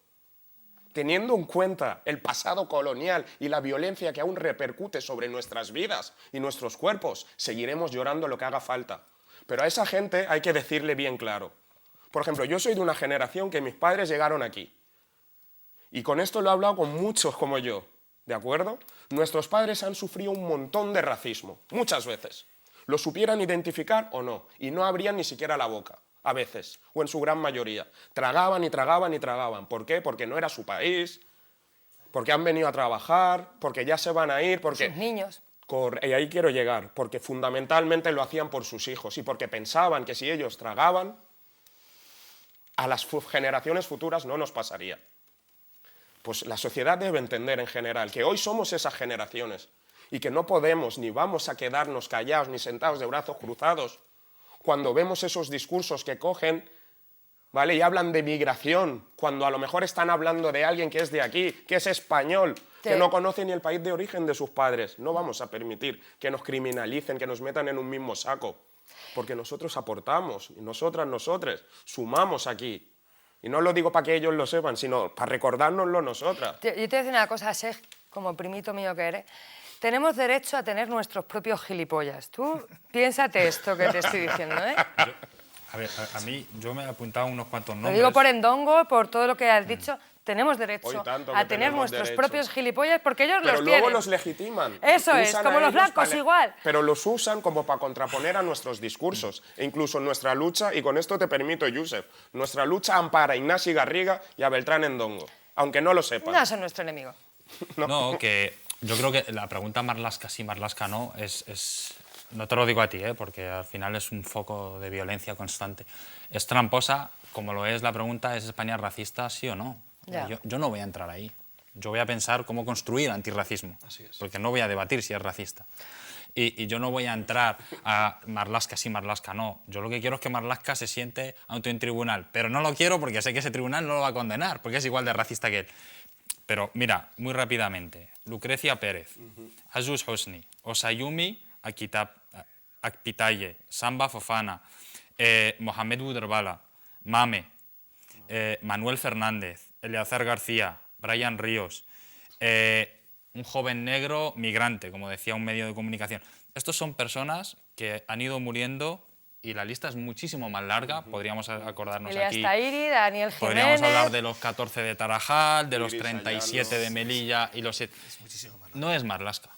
teniendo en cuenta el pasado colonial y la violencia que aún repercute sobre nuestras vidas y nuestros cuerpos, seguiremos llorando lo que haga falta. Pero a esa gente hay que decirle bien claro. Por ejemplo, yo soy de una generación que mis padres llegaron aquí. Y con esto lo he hablado con muchos como yo, ¿de acuerdo? Nuestros padres han sufrido un montón de racismo, muchas veces. Lo supieran identificar o no, y no abrían ni siquiera la boca. A veces, o en su gran mayoría. Tragaban y tragaban y tragaban. ¿Por qué? Porque no era su país, porque han venido a trabajar, porque ya se van a ir, porque... Sus niños. Y ahí quiero llegar, porque fundamentalmente lo hacían por sus hijos y porque pensaban que si ellos tragaban, a las generaciones futuras no nos pasaría. Pues la sociedad debe entender en general que hoy somos esas generaciones y que no podemos ni vamos a quedarnos callados ni sentados de brazos cruzados cuando vemos esos discursos que cogen, ¿vale?, y hablan de migración, cuando a lo mejor están hablando de alguien que es de aquí, que es español, que no conoce ni el país de origen de sus padres. No vamos a permitir que nos criminalicen, que nos metan en un mismo saco, porque nosotros aportamos, y nosotras, sumamos aquí. Y no lo digo para que ellos lo sepan, sino para recordárnoslo nosotras. Yo te voy a decir una cosa, Sheikh, como primito mío que eres. tenemos derecho a tener nuestros propios gilipollas. Tú piénsate esto que te estoy diciendo, ¿eh? A ver, a mí yo me he apuntado unos cuantos Lo nombres. digo por endongo, por todo lo que has dicho. Tenemos derecho Hoy tanto a que tener tenemos nuestros derecho. propios gilipollas porque ellos Pero los luego tienen. los legitiman. Eso es, Usan como a los ellos blancos igual. Pero los usan como para contraponer a nuestros discursos. E incluso en nuestra lucha, y con esto te permito, Josep, nuestra lucha ampara a Ignasi Garriga y a Beltrán Endongo, aunque no lo sepan. No son nuestro enemigo. No, que yo creo que la pregunta Marlaska sí, Marlaska no, es no te lo digo a ti, porque al final es un foco de violencia constante. Es tramposa, como lo es la pregunta, ¿es España racista, sí o no? Ya. Yo no voy a entrar ahí. Yo voy a pensar cómo construir antirracismo, porque no voy a debatir si es racista. Y yo no voy a entrar a Marlaska sí, Marlaska no. Yo lo que quiero es que Marlaska se siente ante un tribunal, pero no lo quiero porque sé que ese tribunal no lo va a condenar, porque es igual de racista que él. Pero mira, muy rápidamente, Lucrecia Pérez, Aziz Hosni, Osayumi Akpitaye, Samba Fofana, Mohamed Bouderbala, Mame, Manuel Fernández, Eleazar García, Brian Ríos, un joven negro migrante, como decía un medio de comunicación. Estos son personas que han ido muriendo y la lista es muchísimo más larga. Podríamos acordarnos Elias aquí. Tahiri, Daniel Jiménez. Podríamos hablar de los 14 de Tarajal, de los Iris 37 de Ayala. Melilla y los 7. No es Marlaska.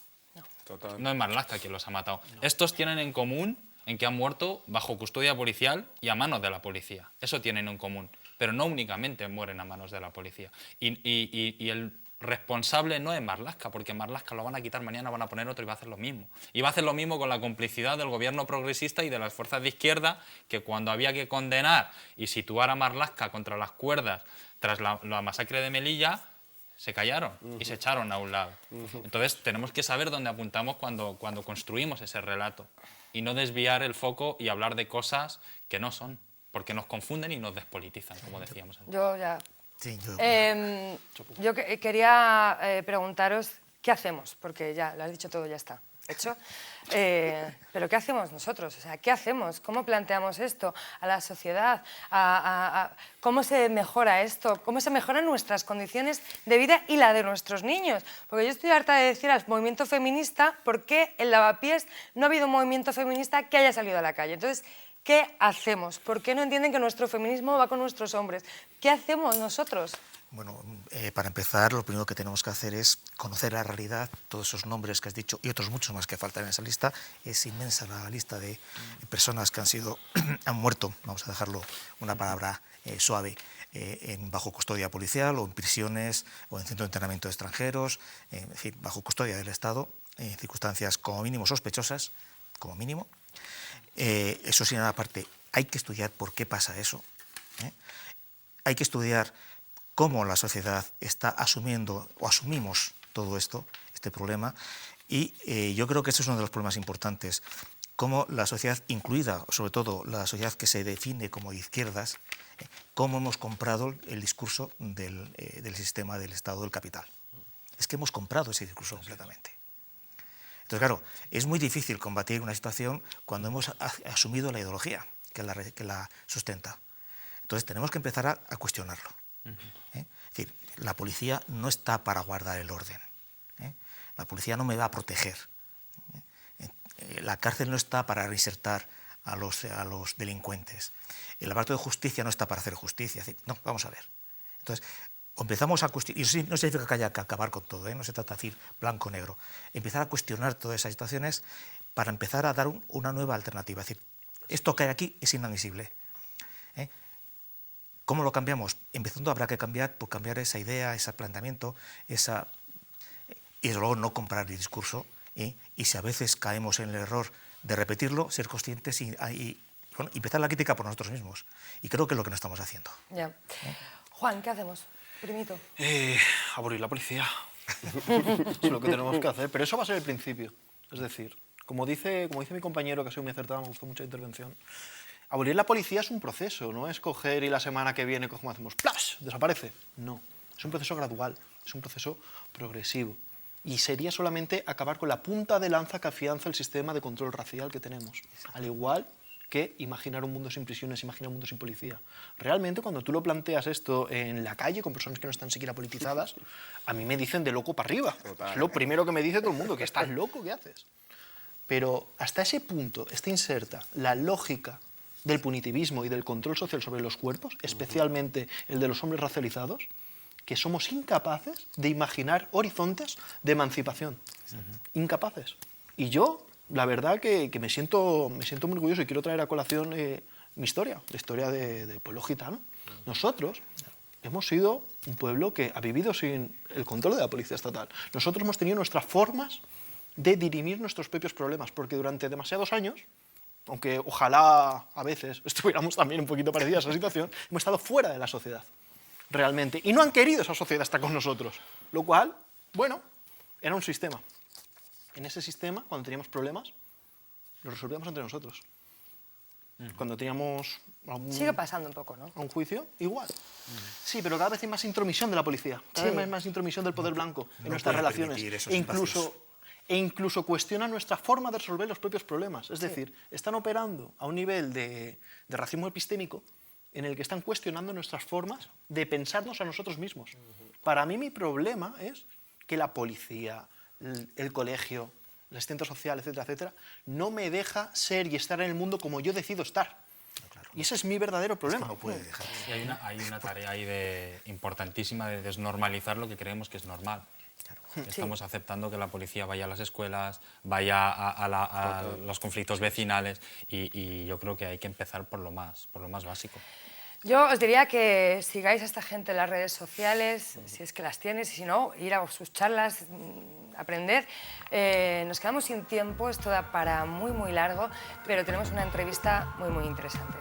Total. No es Marlaska quien los ha matado. Estos tienen en común en que han muerto bajo custodia policial y a manos de la policía. Eso tienen en común. Pero no únicamente mueren a manos de la policía. Y el responsable no es Marlaska, porque Marlaska lo van a quitar mañana, van a poner otro y va a hacer lo mismo. Y va a hacer lo mismo con la complicidad del gobierno progresista y de las fuerzas de izquierda, que cuando había que condenar y situar a Marlaska contra las cuerdas tras la masacre de Melilla, se callaron y se echaron a un lado. Entonces tenemos que saber dónde apuntamos cuando construimos ese relato y no desviar el foco y hablar de cosas que no son, porque nos confunden y nos despolitizan, como decíamos antes. Yo ya... Sí, yo quería preguntaros qué hacemos, porque ya lo has dicho todo, ya está hecho. Pero ¿qué hacemos nosotros? O sea, ¿qué hacemos? ¿Cómo planteamos esto a la sociedad? ¿Cómo se mejora esto? ¿Cómo se mejoran nuestras condiciones de vida y la de nuestros niños? Porque yo estoy harta de decir al movimiento feminista, ¿por qué en Lavapiés no ha habido un movimiento feminista que haya salido a la calle? Entonces, ¿qué hacemos? ¿Por qué no entienden que nuestro feminismo va con nuestros hombres? ¿Qué hacemos nosotros? Bueno, para empezar, lo primero que tenemos que hacer es conocer la realidad, todos esos nombres que has dicho y otros muchos más que faltan en esa lista. Es inmensa la lista de personas que han muerto, vamos a dejarlo una palabra suave, bajo custodia policial o en prisiones o en centro de internamiento de extranjeros, es decir, bajo custodia del Estado, en circunstancias como mínimo sospechosas, como mínimo. Eso sin nada aparte, hay que estudiar por qué pasa eso. Hay que estudiar cómo la sociedad está asumiendo o asumimos todo esto, este problema, y yo creo que ese es uno de los problemas importantes, cómo la sociedad incluida, sobre todo la sociedad que se define como de izquierdas, cómo hemos comprado el discurso del sistema del Estado del capital. Es que hemos comprado ese discurso completamente. Entonces, claro, es muy difícil combatir una situación cuando hemos asumido la ideología que la sustenta. Entonces tenemos que empezar a cuestionarlo. Es decir, la policía no está para guardar el orden. La policía no me va a proteger. La cárcel no está para reinsertar a los delincuentes. El aparato de justicia no está para hacer justicia. Es decir, no, vamos a ver. Entonces, empezamos a cuestionar, y eso no significa que haya que acabar con todo, no se trata de decir blanco o negro. Empezar a cuestionar todas esas situaciones para empezar a dar una nueva alternativa. Es decir, esto que hay aquí es inadmisible. ¿Cómo lo cambiamos? Empezando habrá que cambiar por cambiar esa idea, ese planteamiento, y desde luego no comprar el discurso, y si a veces caemos en el error de repetirlo, ser conscientes y empezar la crítica por nosotros mismos. Y creo que es lo que no estamos haciendo. Ya. Juan, ¿qué hacemos? Primito. Abolir la policía. Es lo que tenemos que hacer, pero eso va a ser el principio. Es decir, como dice mi compañero, que ha sido muy acertado, me gustó mucho la intervención, abolir la policía es un proceso, no es coger y la semana que viene cogemos, hacemos ¡plash! Desaparece. No, es un proceso gradual, es un proceso progresivo. Y sería solamente acabar con la punta de lanza que afianza el sistema de control racial que tenemos. Al igual que imaginar un mundo sin prisiones, imaginar un mundo sin policía. Realmente, cuando tú lo planteas esto en la calle, con personas que no están siquiera politizadas, a mí me dicen de loco para arriba. Es lo primero que me dice todo el mundo, que estás loco, ¿qué haces? Pero hasta ese punto está inserta la lógica del punitivismo y del control social sobre los cuerpos, especialmente el de los hombres racializados, que somos incapaces de imaginar horizontes de emancipación. Incapaces. Y yo, la verdad, que me siento muy orgulloso y quiero traer a colación mi historia, la historia del pueblo gitano. Nosotros hemos sido un pueblo que ha vivido sin el control de la policía estatal. Nosotros hemos tenido nuestras formas de dirimir nuestros propios problemas, porque durante demasiados años, aunque ojalá a veces estuviéramos también un poquito parecidos a esa situación, hemos estado fuera de la sociedad, realmente, y no han querido esa sociedad estar con nosotros, lo cual, bueno, era un sistema. En ese sistema, cuando teníamos problemas, los resolvíamos entre nosotros. Cuando teníamos Sigue pasando un poco, ¿no? a un juicio, igual. Sí, pero cada vez hay más intromisión de la policía, cada vez hay más intromisión del poder blanco en nuestras relaciones. E incluso cuestionan nuestra forma de resolver los propios problemas. Es decir, están operando a un nivel de racismo epistémico en el que están cuestionando nuestras formas de pensarnos a nosotros mismos. Para mí mi problema es que la policía, el colegio, el asistente social, etcétera, etcétera, no me deja ser y estar en el mundo como yo decido estar. Y ese es mi verdadero problema. No puede dejar. Y hay una tarea ahí importantísima de desnormalizar lo que creemos que es normal. Estamos aceptando que la policía vaya a las escuelas, vaya a los conflictos vecinales y yo creo que hay que empezar por lo más básico. Yo os diría que sigáis a esta gente en las redes sociales, si es que las tienes, y si no, ir a sus charlas, aprender. Nos quedamos sin tiempo, esto da para muy, muy largo, pero tenemos una entrevista muy, muy interesante.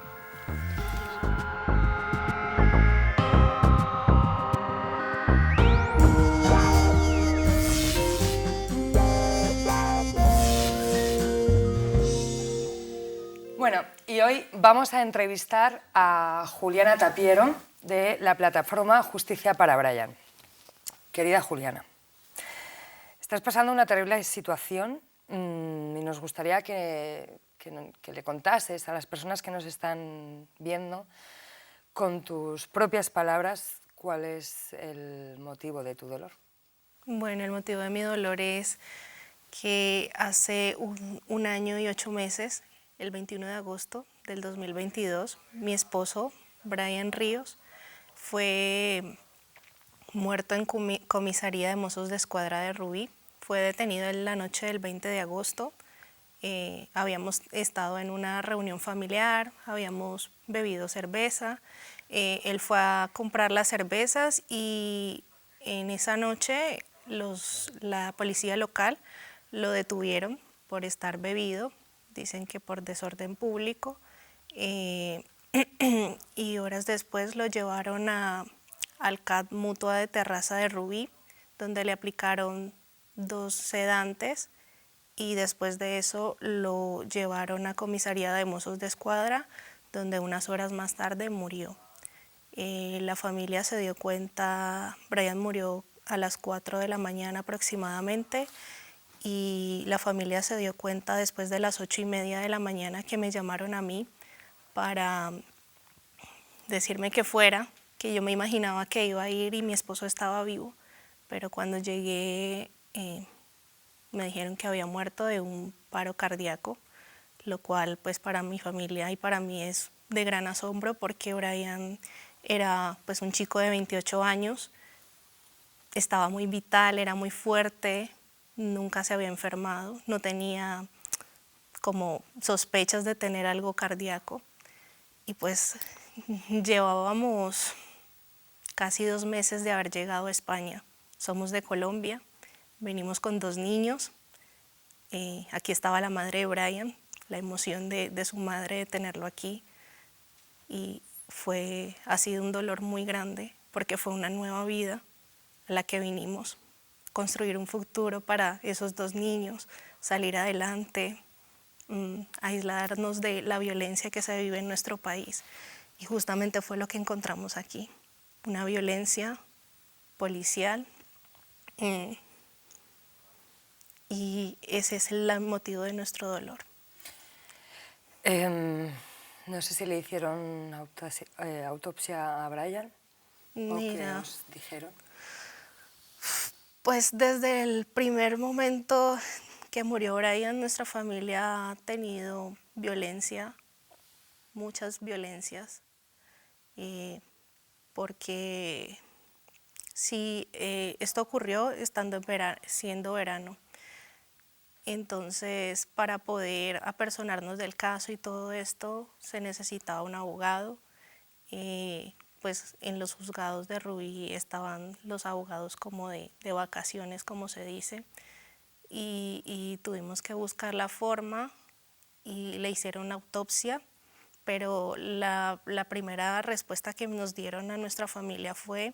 Bueno, y hoy vamos a entrevistar a Juliana Tapiero de la plataforma Justicia para Brian. Querida Juliana, estás pasando una terrible situación y nos gustaría que le contases a las personas que nos están viendo con tus propias palabras cuál es el motivo de tu dolor. Bueno, el motivo de mi dolor es que hace un año y 8 meses, el 21 de agosto del 2022, mi esposo, Brian Ríos, fue muerto en comisaría de Mozos de Escuadra de Rubí. Fue detenido en la noche del 20 de agosto. Habíamos estado en una reunión familiar, habíamos bebido cerveza. Él fue a comprar las cervezas y en esa noche la policía local lo detuvieron por estar bebido. Dicen que por desorden público, y horas después lo llevaron al CAT Mutua de Terraza de Rubí, donde le aplicaron 2 sedantes, y después de eso lo llevaron a comisaría de Mozos de Escuadra, donde unas horas más tarde murió. La familia se dio cuenta, Brian murió a las 4 de la mañana aproximadamente, y la familia se dio cuenta después de las 8:30 de la mañana que me llamaron a mí para decirme que fuera, que yo me imaginaba que iba a ir y mi esposo estaba vivo, pero cuando llegué me dijeron que había muerto de un paro cardíaco, lo cual pues para mi familia y para mí es de gran asombro porque Brian era pues un chico de 28 años, estaba muy vital, era muy fuerte, nunca se había enfermado, no tenía como sospechas de tener algo cardíaco y pues llevábamos casi 2 meses de haber llegado a España. Somos de Colombia, venimos con 2 niños, aquí estaba la madre de Brian, la emoción de su madre de tenerlo aquí y ha sido un dolor muy grande porque fue una nueva vida a la que vinimos. Construir un futuro para esos 2 niños, salir adelante, aislarnos de la violencia que se vive en nuestro país. Y justamente fue lo que encontramos aquí, una violencia policial. Y ese es el motivo de nuestro dolor. No sé si le hicieron autopsia a Brian. ¿O qué Mira, os dijeron? pues desde el primer momento que murió Brian, nuestra familia ha tenido violencia, muchas violencias, porque sí, esto ocurrió estando siendo verano. Entonces, para poder apersonarnos del caso y todo esto, se necesitaba un abogado. Pues en los juzgados de Rubí estaban los abogados como de vacaciones, como se dice, y tuvimos que buscar la forma y le hicieron una autopsia, pero la primera respuesta que nos dieron a nuestra familia fue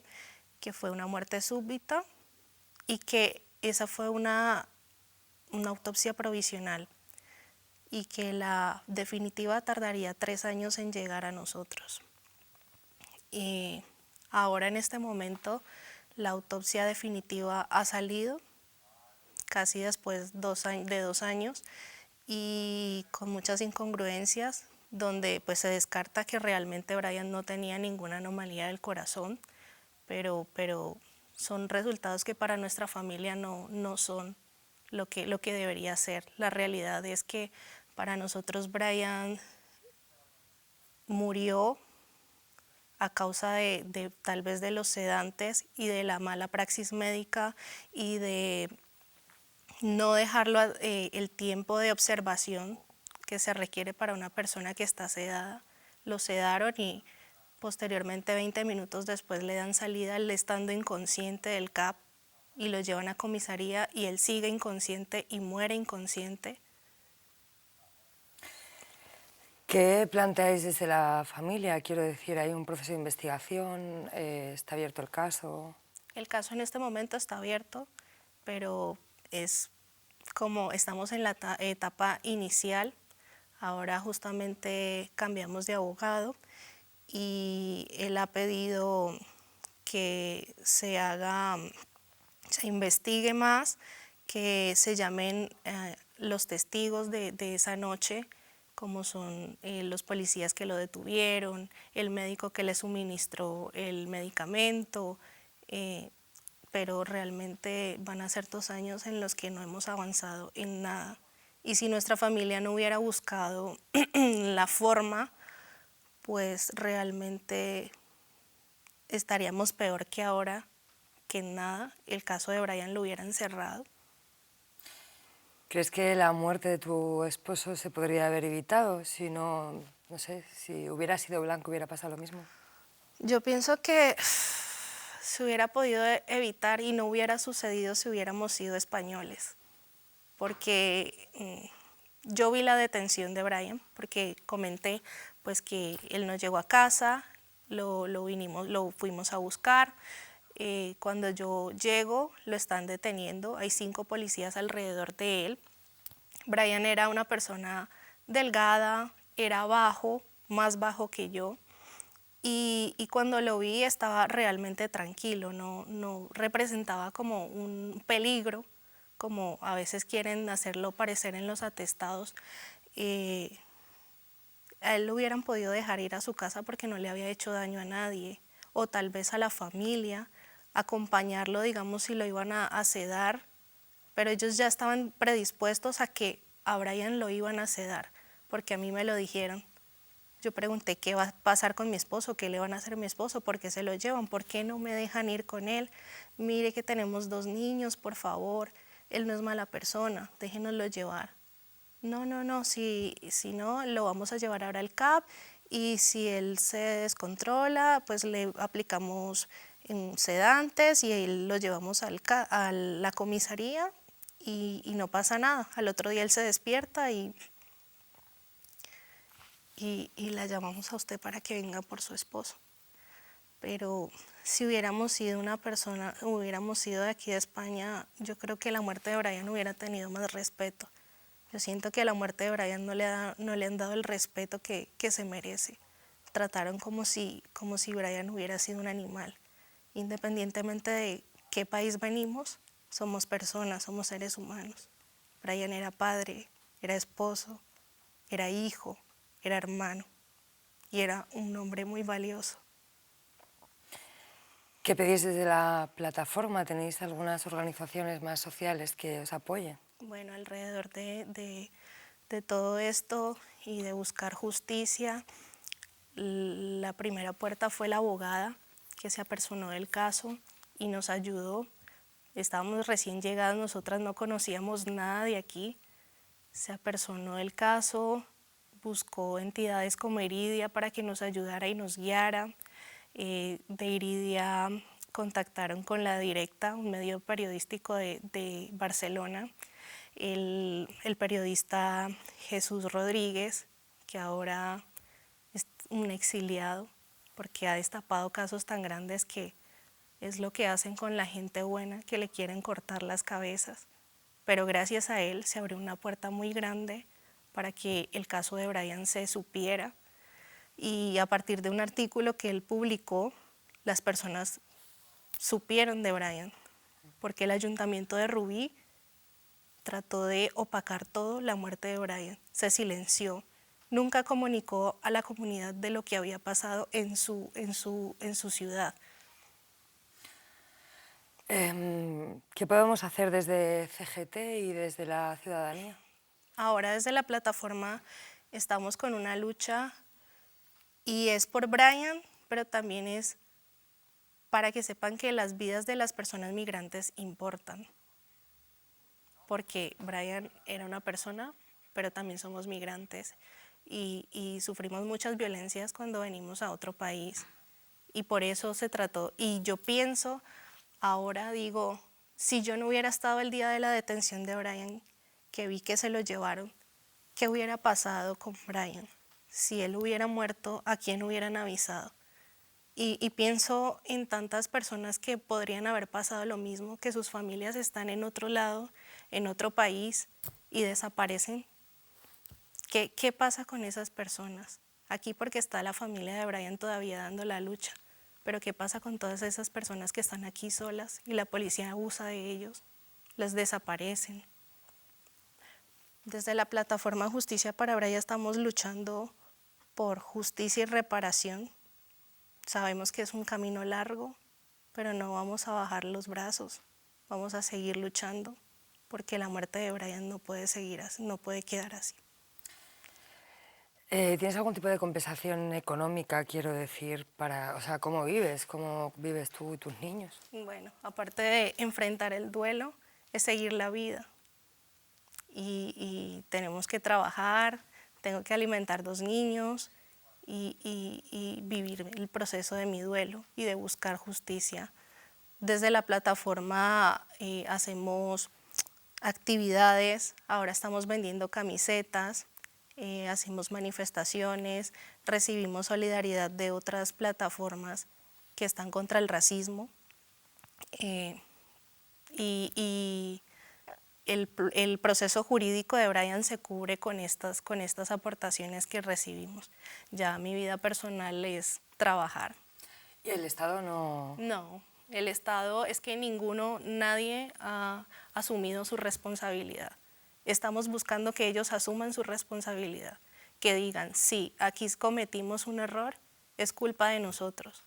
que fue una muerte súbita y que esa fue una autopsia provisional y que la definitiva tardaría 3 años en llegar a nosotros. Y ahora en este momento la autopsia definitiva ha salido, casi después de 2 años, y con muchas incongruencias, donde pues se descarta que realmente Brian no tenía ninguna anomalía del corazón, pero son resultados que para nuestra familia no son lo que debería ser. La realidad es que para nosotros Brian murió a causa de tal vez de los sedantes y de la mala praxis médica y de no dejarlo el tiempo de observación que se requiere para una persona que está sedada. Lo sedaron y posteriormente 20 minutos después le dan salida, él estando inconsciente del CAP, y lo llevan a comisaría y él sigue inconsciente y muere inconsciente. ¿Qué planteáis desde la familia? Quiero decir, ¿hay un proceso de investigación? ¿Está abierto el caso? El caso en este momento está abierto, pero es como estamos en la etapa inicial. Ahora justamente cambiamos de abogado y él ha pedido que se investigue más, que se llamen los testigos de esa noche, como son los policías que lo detuvieron, el médico que le suministró el medicamento, pero realmente van a ser 2 años en los que no hemos avanzado en nada. Y si nuestra familia no hubiera buscado la forma, pues realmente estaríamos peor que ahora, que en nada el caso de Brian lo hubieran cerrado. ¿Crees que la muerte de tu esposo se podría haber evitado? Si no sé, si hubiera sido blanco hubiera pasado lo mismo. Yo pienso que se hubiera podido evitar y no hubiera sucedido si hubiéramos sido españoles. Porque yo vi la detención de Brian, porque comenté pues que él no llegó a casa, lo fuimos a buscar. Cuando yo llego, lo están deteniendo, hay 5 policías alrededor de él. Brian era una persona delgada, era bajo, más bajo que yo, y cuando lo vi estaba realmente tranquilo, no representaba como un peligro, como a veces quieren hacerlo parecer en los atestados. A él lo hubieran podido dejar ir a su casa porque no le había hecho daño a nadie, o tal vez a la familia, acompañarlo, digamos, si lo iban a sedar, pero ellos ya estaban predispuestos a que a Brian lo iban a sedar, porque a mí me lo dijeron. Yo pregunté qué va a pasar con mi esposo, qué le van a hacer a mi esposo, por qué se lo llevan, por qué no me dejan ir con él. Mire que tenemos 2 niños, por favor, él no es mala persona, déjenoslo llevar. No, si no, lo vamos a llevar ahora al CAP y si él se descontrola, pues le aplicamos sedantes y lo llevamos a la comisaría y no pasa nada. Al otro día él se despierta y la llamamos a usted para que venga por su esposo. Pero si hubiéramos sido hubiéramos sido de aquí de España, yo creo que la muerte de Brian hubiera tenido más respeto. Yo siento que a la muerte de Brian no le han dado el respeto que se merece. Trataron como si Brian hubiera sido un animal. Independientemente de qué país venimos, somos personas, somos seres humanos. Brian era padre, era esposo, era hijo, era hermano. y era un hombre muy valioso. ¿Qué pedís desde la plataforma? ¿Tenéis algunas organizaciones más sociales que os apoyen? Bueno, alrededor de todo esto y de buscar justicia, la primera puerta fue la abogada que se apersonó del caso y nos ayudó. Estábamos recién llegadas, nosotras no conocíamos nada de aquí. Se apersonó del caso, buscó entidades como Iridia para que nos ayudara y nos guiara. De Iridia contactaron con La Directa, un medio periodístico de Barcelona, el periodista Jesús Rodríguez, que ahora es un exiliado, porque ha destapado casos tan grandes que es lo que hacen con la gente buena, que le quieren cortar las cabezas. Pero gracias a él se abrió una puerta muy grande para que el caso de Brian se supiera. Y a partir de un artículo que él publicó, las personas supieron de Brian, porque el ayuntamiento de Rubí trató de opacar todo la muerte de Brian, se silenció, nunca comunicó a la comunidad de lo que había pasado en su ciudad. ¿Qué podemos hacer desde CGT y desde la ciudadanía? Ahora desde la plataforma estamos con una lucha y es por Brian, pero también es para que sepan que las vidas de las personas migrantes importan. Porque Brian era una persona, pero también somos migrantes y sufrimos muchas violencias cuando venimos a otro país. Y por eso se trató. Y yo pienso, ahora digo, si yo no hubiera estado el día de la detención de Brian, que vi que se lo llevaron, ¿qué hubiera pasado con Brian? Si él hubiera muerto, ¿a quién hubieran avisado? Y pienso en tantas personas que podrían haber pasado lo mismo, que sus familias están en otro lado, en otro país, y desaparecen. ¿Qué pasa con esas personas? Aquí porque está la familia de Brian todavía dando la lucha, pero ¿qué pasa con todas esas personas que están aquí solas y la policía abusa de ellos? Las desaparecen. Desde la plataforma Justicia para Brian estamos luchando por justicia y reparación. Sabemos que es un camino largo, pero no vamos a bajar los brazos. Vamos a seguir luchando porque la muerte de Brian no puede seguir así, no puede quedar así. ¿Tienes algún tipo de compensación económica, quiero decir, cómo vives tú y tus niños? Bueno, aparte de enfrentar el duelo, es seguir la vida. Y tenemos que trabajar, tengo que alimentar 2 niños y vivir el proceso de mi duelo y de buscar justicia. Desde la plataforma hacemos actividades, ahora estamos vendiendo camisetas, hacemos manifestaciones, recibimos solidaridad de otras plataformas que están contra el racismo y el proceso jurídico de Brian se cubre con estas aportaciones que recibimos. Ya mi vida personal es trabajar. ¿Y el Estado no? No, el Estado es que nadie ha asumido su responsabilidad. Estamos buscando que ellos asuman su responsabilidad, que digan, sí, aquí cometimos un error, es culpa de nosotros,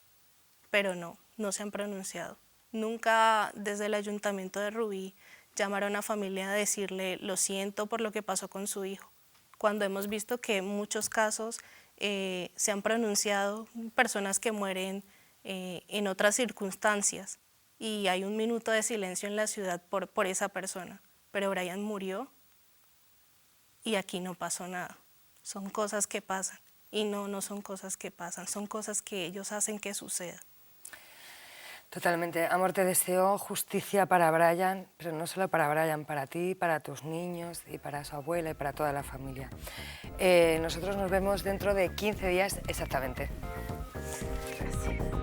pero no se han pronunciado. Nunca desde el Ayuntamiento de Rubí llamaron a una familia a decirle lo siento por lo que pasó con su hijo, cuando hemos visto que en muchos casos se han pronunciado personas que mueren en otras circunstancias y hay un minuto de silencio en la ciudad por esa persona, pero Brian murió y aquí no pasó nada. Son cosas que pasan y no son cosas que pasan, son cosas que ellos hacen que suceda. Totalmente. Amor, te deseo justicia para Brian, pero no solo para Brian, para ti, para tus niños y para su abuela y para toda la familia. Nosotros nos vemos dentro de 15 días exactamente. Gracias.